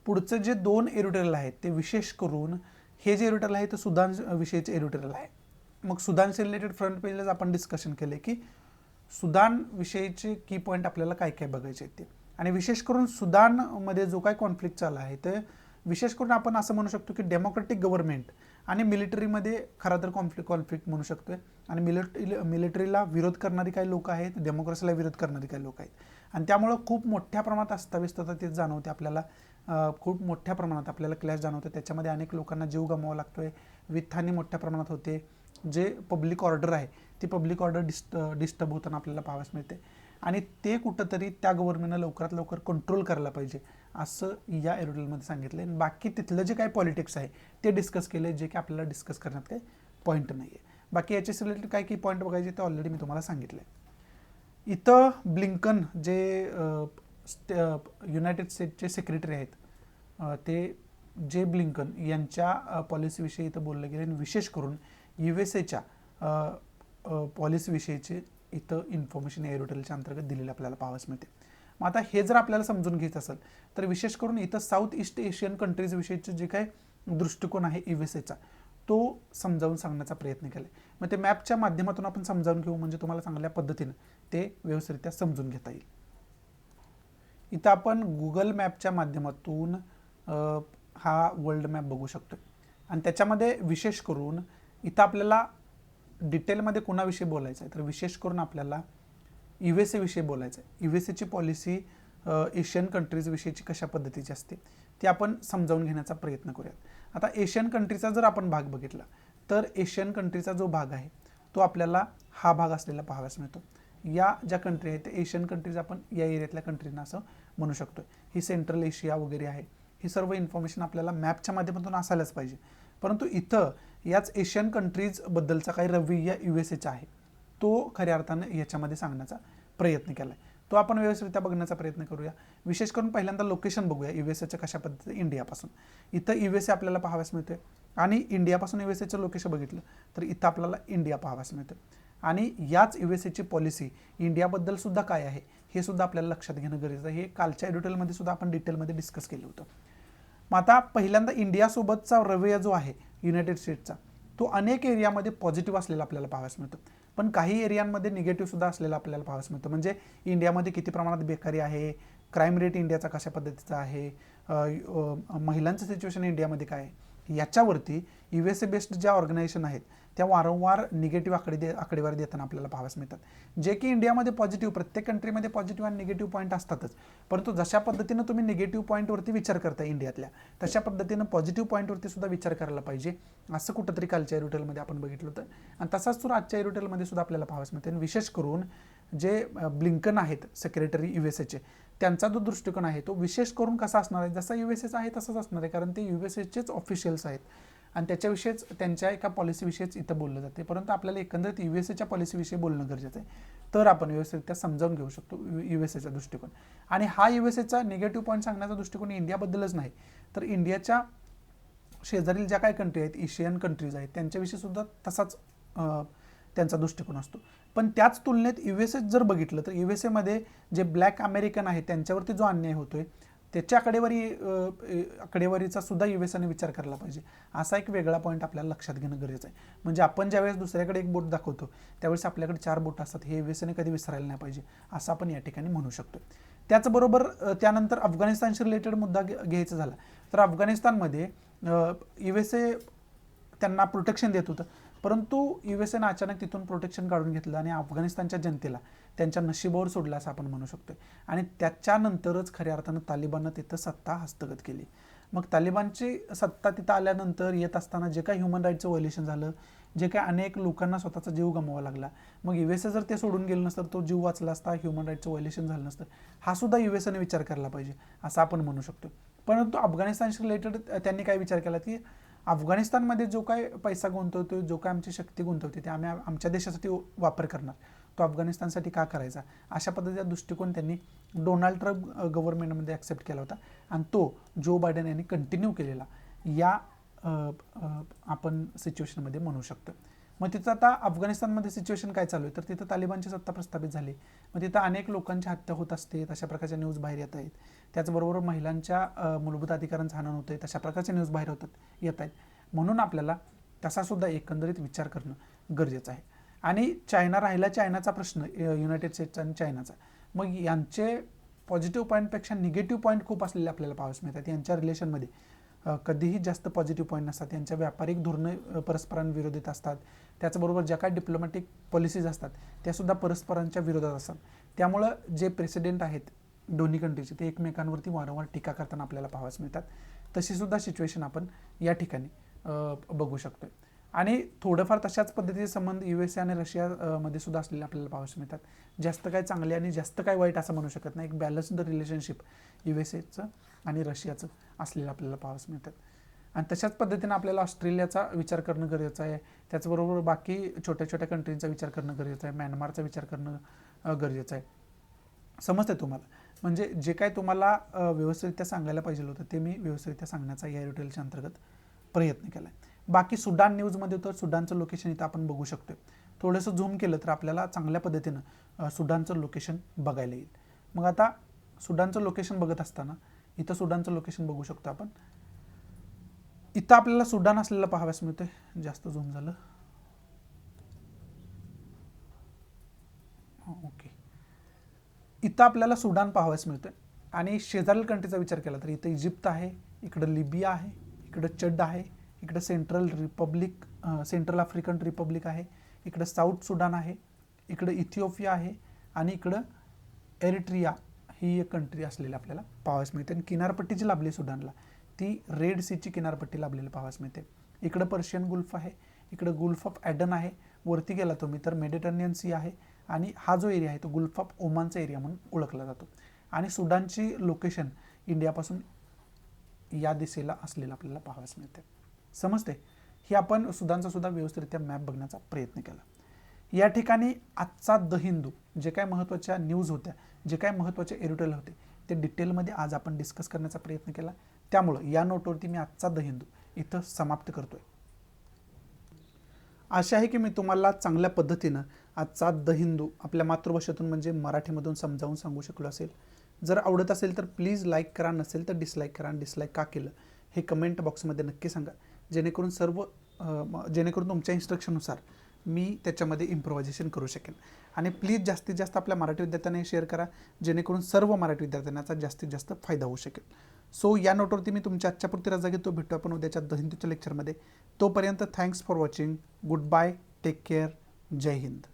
पुढचं जे 2 एडिटोरियल आहेत ते विशेष करून हे जे एडिटोरियल आहे ते सुदान विषयीचे एडिटोरियल आहे. मग सुदानशी रिलेटेड फ्रंट पेजलाच आपण डिस्कशन केले की सुदान विषयीचे की पॉईंट आपल्याला काय काय बघायचे आहेत ते. आणि विशेष करून सुदानमध्ये जो काय कॉन्फ्लिक्ट चालला आहे ते विशेष करून आपण असं म्हणू शकतो की डेमोक्रेटिक गव्हर्नमेंट आणि मिलिटरीमध्ये खरं तर कॉन्फ्लिक्ट म्हणू शकतोय. आणि मिलिटरीला विरोध करणारी काही लोक आहेत, डेमोक्रेसीला विरोध करणारी काही लोक आहेत. आणि त्यामुळं खूप मोठ्या प्रमाणात अस्ताव्यस्तता ते जाणवते आपल्याला. खूप मोठ्या प्रमाणात आपल्याला क्लॅश जाणवते. त्याच्यामध्ये अनेक लोकांना जीव गमवावा लागतोय, वित्तहानी मोठ्या प्रमाणात होते. जे पब्लिक ऑर्डर आहे ती पब्लिक ऑर्डर डिस्टर्ब होताना आपल्याला पाहावयास मिळते. आणि ते कुठंतरी त्या गव्हर्नमेंटनं लवकरात लवकर कंट्रोल करायला पाहिजे असं या एडिटोरियलमध्ये सांगितलं आहे. बाकी तिथलं जे काही पॉलिटिक्स आहे ते डिस्कस केले जे की आपल्याला डिस्कस करण्यात काही पॉईंट नाही आहे. बाकी याच्याशी रिलेटेड काय की पॉईंट बघायचे ते ऑलरेडी मी तुम्हाला सांगितलं आहे. इथं ब्लिंकन जे युनायटेड स्टेटचे सेक्रेटरी आहेत ते जे ब्लिंकन यांच्या पॉलिसीविषयी इथं बोललं गेलं. आणि विशेष करून USA पॉलिसीविषयीचे इथं इन्फॉर्मेशन या एडिटोरियलच्या अंतर्गत दिलेलं आपल्याला पाहावयास मिळते. मग आता हे जर आपल्याला समजून घ्यायचं असेल तर विशेष करून इथं साऊथ ईस्ट एशियन कंट्रीज विषयीचे जे काही दृष्टिकोन आहे USAचा तो समजावून सांगण्याचा प्रयत्न केला आहे. मग ते मॅपच्या माध्यमातून आपण समजावून घेऊ म्हणजे तुम्हाला चांगल्या पद्धतीनं ते व्यवस्थितरित्या समजून घेता येईल. इथं आपण गुगल मॅपच्या माध्यमातून हा वर्ल्ड मॅप बघू शकतो. आणि त्याच्यामध्ये विशेष करून इथं आपल्याला डिटेलमध्ये कोणाविषयी बोलायचं आहे तर विशेष करून आपल्याला USA विषयी बोलायचं आहे. USAची पॉलिसी एशियन कंट्रीज विषयीची कशा पद्धतीची असते ते आपण समजावून घेण्याचा प्रयत्न करूयात. आता एशियन कंट्रीचा जर आपण भाग बघितला तर एशियन कंट्रीचा जो भाग आहे तो आपल्याला हा भाग असलेला पाहावयास मिळतो. या ज्या कंट्री आहेत ते एशियन कंट्रीज आपण या एरियातल्या कंट्रीजना असं म्हणू शकतो. ही सेंट्रल एशिया वगैरे आहे. ही सर्व इन्फॉर्मेशन आपल्याला मॅपच्या माध्यमातून असायलाच पाहिजे. परंतु इथं याच एशियन कंट्रीजबद्दलचा काही रवैया USAचा आहे तो खऱ्या अर्थानं याच्यामध्ये सांगण्याचा प्रयत्न केला आहे. तो आपण व्यवस्थितरित्या बघण्याचा प्रयत्न करूया. विशेष करून पहिल्यांदा लोकेशन बघूया USAचं कशा पद्धतीचं. इंडियापासून इथं USA आपल्याला पाहावयास मिळतोय आणि इंडियापासून USAचं लोकेशन बघितलं तर इथं आपल्याला इंडिया पाहावयास मिळतं. आणि याच USAची पॉलिसी इंडियाबद्दल सुद्धा काय आहे हे सुद्धा आपल्याला लक्षात घेणं गरजेचं आहे. हे कालच्या एडिटोरियलमध्ये सुद्धा आपण डिटेलमध्ये डिस्कस केलं होतं. मग आता पहिल्यांदा इंडियासोबतचा रवैया जो आहे युनायटेड स्टेट्सचा तो अनेक एरियामध्ये पॉझिटिव्ह असलेला आपल्याला पाहावयास मिळतो. पण काही एरियांमध्ये निगेटिव्ह सुद्धा असलेला आपल्याला पाहावयास मिळतो. म्हणजे इंडियामध्ये किती प्रमाणात बेकारी आहे, क्राईम रेट इंडियाचा कशा पद्धतीचा आहे, महिलांचं सिच्युएशन इंडियामध्ये काय आहे याच्यावरती USA बेस्ड ज्या ऑर्गनायझेशन आहेत त्या वारंवार निगेटिव्ह आकडेवारी देताना आपल्याला पाहावयास मिळतात. जे की इंडियामध्ये पॉझिटिव्ह प्रत्येक कंट्रीमध्ये पॉझिटिव्ह आणि निगेटिव्ह पॉईंट असतातच. परंतु जशा पद्धतीनं तुम्ही निगेटिव्ह पॉईंटवरती विचार करता इंडियातल्या तशा पद्धतीनं पॉझिटिव्ह पॉईंटवरती सुद्धा विचार करायला पाहिजे असं कुठंतरी कालच्या एडिटोरियलमध्ये आपण बघितलं होतं. आणि तसाच तर आजच्या एडिटोरियलमध्ये सुद्धा आपल्याला पाहावयास मिळते. आणि विशेष करून जे ब्लिंकन आहेत सेक्रेटरी USAचे त्यांचा जो दृष्टिकोन आहे तो विशेष करून कसा असणार आहे जसा USAचा आहे तसाच असणार आहे. कारण ते USAचेच ऑफिशियल्स आहेत आणि त्याच्याविषयीच त्यांच्या एका पॉलिसीविषयीच इथं बोललं जाते, परंतु आपल्याला एकंदरीत USA पॉलिसीविषयी बोलणं गरजेचं आहे, तर आपण व्यवस्थितरित्या समजावून घेऊ शकतो USA दृष्टिकोन. आणि हा USA निगेटिव्ह पॉईंट सांगण्याचा दृष्टिकोन इंडियाबद्दलच नाही, तर इंडियाच्या शेजारील ज्या काही कंट्री आहेत, एशियन कंट्रीज आहेत, त्यांच्याविषयी सुद्धा तसाच त्यांचा दृष्टिकोन असतो. पण त्याच तुलनेत USA जर बघितलं तर USA जे ब्लॅक अमेरिकन आहेत त्यांच्यावरती जो अन्याय होतोय त्याच्या आकडेवारीचा सुद्धा USAने विचार करायला पाहिजे. असा एक वेगळा पॉईंट आपल्याला लक्षात घेणं गरजेचं आहे. म्हणजे आपण ज्यावेळेस दुसऱ्याकडे एक बोट दाखवतो त्यावेळेस आपल्याकडे 4 बोट असतात, हे USAने कधी विसरायला नाही पाहिजे, असं आपण या ठिकाणी म्हणू शकतो. त्याचबरोबर त्यानंतर अफगाणिस्तानशी रिलेटेड मुद्दा घ्यायचा झाला तर अफगाणिस्तानमध्ये USA त्यांना प्रोटेक्शन देत होतं, परंतु USAने अचानक तिथून प्रोटेक्शन काढून घेतलं आणि अफगाणिस्तानच्या जनतेला त्यांच्या नशिबावर सोडलं असं आपण म्हणू शकतो. आणि त्याच्यानंतरच खऱ्या अर्थानं तालिबाननं तिथं सत्ता हस्तगत केली. मग तालिबानची सत्ता तिथं आल्यानंतर येत असताना जे काही ह्युमन राईटचं व्हायोलेशन झालं, जे काही अनेक लोकांना स्वतःचा जीव गमवावा लागला, मग USA जर ते सोडून गेलं नसतं, तो जीव वाचला असता, ह्युमन राईटचं व्हायोलेशन झालं नसतं, हा सुद्धा USAने विचार करायला पाहिजे असं आपण म्हणू शकतो. परंतु अफगाणिस्तानशी रिलेटेड त्यांनी काय विचार केला की अफगाणिस्तानमध्ये जो काय पैसा गुंतवतो, जो काय आमची शक्ती गुंतवते, ते आम्ही आमच्या देशासाठी वापर करणार, तो अफगाणिस्तानसाठी का करायचा, अशा पद्धतीचा दृष्टिकोन त्यांनी डोनाल्ड ट्रम्प गव्हर्नमेंटमध्ये ॲक्सेप्ट केला होता आणि तो जो बायडन यांनी कंटिन्यू केलेला या आपण सिच्युएशनमध्ये म्हणू शकतो. मग तिथं आता अफगाणिस्तानमध्ये सिच्युएशन काय चालू आहे तर तिथं तालिबानची सत्ता प्रस्थापित झाली. मग तिथं अनेक लोकांची हत्या होत असते, तशा प्रकारच्या न्यूज बाहेर येत आहेत. त्याचबरोबर महिलांच्या मूलभूत अधिकारांचं हनन होतं आहे, तशा प्रकारच्या न्यूज बाहेर येत आहेत. म्हणून आपल्याला तसासुद्धा एकंदरीत विचार करणं गरजेचं आहे. आणि चायनाचा प्रश्न, युनायटेड स्टेट्स आणि चायनाचा, मग यांचे पॉझिटिव्ह पॉईंटपेक्षा निगेटिव्ह पॉईंट खूप असलेले आपल्याला पाहावयास मिळतात. यांच्या रिलेशनमध्ये कधीही जास्त पॉझिटिव्ह पॉईंट नसतात, यांच्या व्यापारिक धोरणं परस्परांविरोधात असतात. त्याचबरोबर ज्या काही डिप्लोमॅटिक पॉलिसीज असतात त्यासुद्धा परस्परांच्या विरोधात असतात. त्यामुळं जे प्रेसिडेंट आहेत दोन्ही कंट्रीचे ते एकमेकांवरती वारंवार टीका करताना आपल्याला पाहावयास मिळतात. तशीसुद्धा सिच्युएशन आपण या ठिकाणी बघू शकतो. आणि थोडंफार तशाच पद्धतीचे संबंध USA आणि रशियामध्ये सुद्धा असलेले आपल्याला पाहावयास मिळतात. जास्त काय चांगले आणि जास्त काय वाईट असं म्हणू शकत नाही, एक बॅलन्स्ड रिलेशनशिप USAचं आणि रशियाचं असलेलं आपल्याला पाहावयास मिळतात. आणि तशाच पद्धतीने आपल्याला ऑस्ट्रेलियाचा विचार करणं गरजेचं आहे. त्याचबरोबर बाकी छोट्या छोट्या कंट्रींचा विचार करणं गरजेचं आहे, म्यानमारचा विचार करणं गरजेचं आहे. समजते तुम्हाला, म्हणजे जे काय तुम्हाला व्यवस्थितरित्या सांगायला पाहिजे होतं ते मी व्यवस्थितरित्या सांगण्याचा या ट्युटोरियलच्या अंतर्गत प्रयत्न केला आहे. बाकी सुडान न्यूजमध्ये तर सुडानचं लोकेशन इथं आपण बघू शकतो. थोडंसं झूम केलं तर आपल्याला चांगल्या पद्धतीनं सुडानचं लोकेशन बघायला येईल. मग आता सुडानचं लोकेशन बघत असताना इथं सुडानचं लोकेशन बघू शकतो आपण. इथं आपल्याला सुडान असलेलं पाहावयास मिळतंय. जास्त झूम झालं, ओके. इथं आपल्याला सुडान पाहावयास मिळतोय. आणि शेजारील कंट्रीचा विचार केला तर इथं इजिप्त आहे, इकडं लिबिया आहे, इकडं चड आहे, इकडं सेंट्रल आफ्रिकन रिपब्लिक आहे, इकडं साऊथ सुडान आहे, इकडं इथिओपिया आहे आणि इकडं एरिट्रिया ही एक कंट्री असलेली आपल्याला पाहावयास मिळते. आणि किनारपट्टी जी लाभली सुडानला ती रेड सीची किनारपट्टी लाभलेली पाहावयास मिळते. इकडं पर्शियन गुल्फ आहे, इकडं गुल्फ ऑफ ॲडन आहे, वरती गेला तुम्ही तर मेडिटरेनियन सी आहे आणि हा जो एरिया आहे तो गुल्फ ऑफ ओमानचा एरिया म्हणून ओळखला जातो. आणि सुडानची लोकेशन इंडियापासून या दिशेला असलेलं आपल्याला पाहावयास मिळते. समजते? ही आपण सुदानचा सुद्धा व्यवस्थितरित्या मॅप बघण्याचा प्रयत्न केला. या ठिकाणी आजचा द हिंदू जे काय महत्त्वाच्या न्यूज होत्या, जे काय महत्त्वाचे एडिटोरियल होते ते डिटेलमध्ये आज आपण डिस्कस करण्याचा प्रयत्न केला. त्यामुळं या नोटवरती मी आजचा द हिंदू इथं समाप्त करतोय. आशा आहे की मी तुम्हाला चांगल्या पद्धतीनं आजचा द हिंदू आपल्या मातृभाषेतून म्हणजे मराठीमधून समजावून सांगू शकलो असेल. जर आवडत असेल तर प्लीज लाईक करा, नसेल तर डिसलाईक करा. आणि डिसलाईक का केलं हे कमेंट बॉक्समध्ये नक्की सांगा, जेणेकरून तुमच्या इन्स्ट्रक्शननुसार मी त्याच्यामध्ये इम्प्रोव्हायझेशन करू शकेन. आणि प्लीज जास्तीत जास्त आपल्या मराठी विद्यार्थ्यांना शेअर करा, जेणेकरून सर्व मराठी विद्यार्थ्यांना जास्तीत जास्त फायदा होऊ शकेल. सो या नोटवरती मी तुमच्या आजच्यापुरती रजा घेतो. भेटू आपण उद्याच्या द हिंदूच्या लेक्चरमध्ये. तोपर्यंत thanks for watching. Good bye, take care, Jai Hind.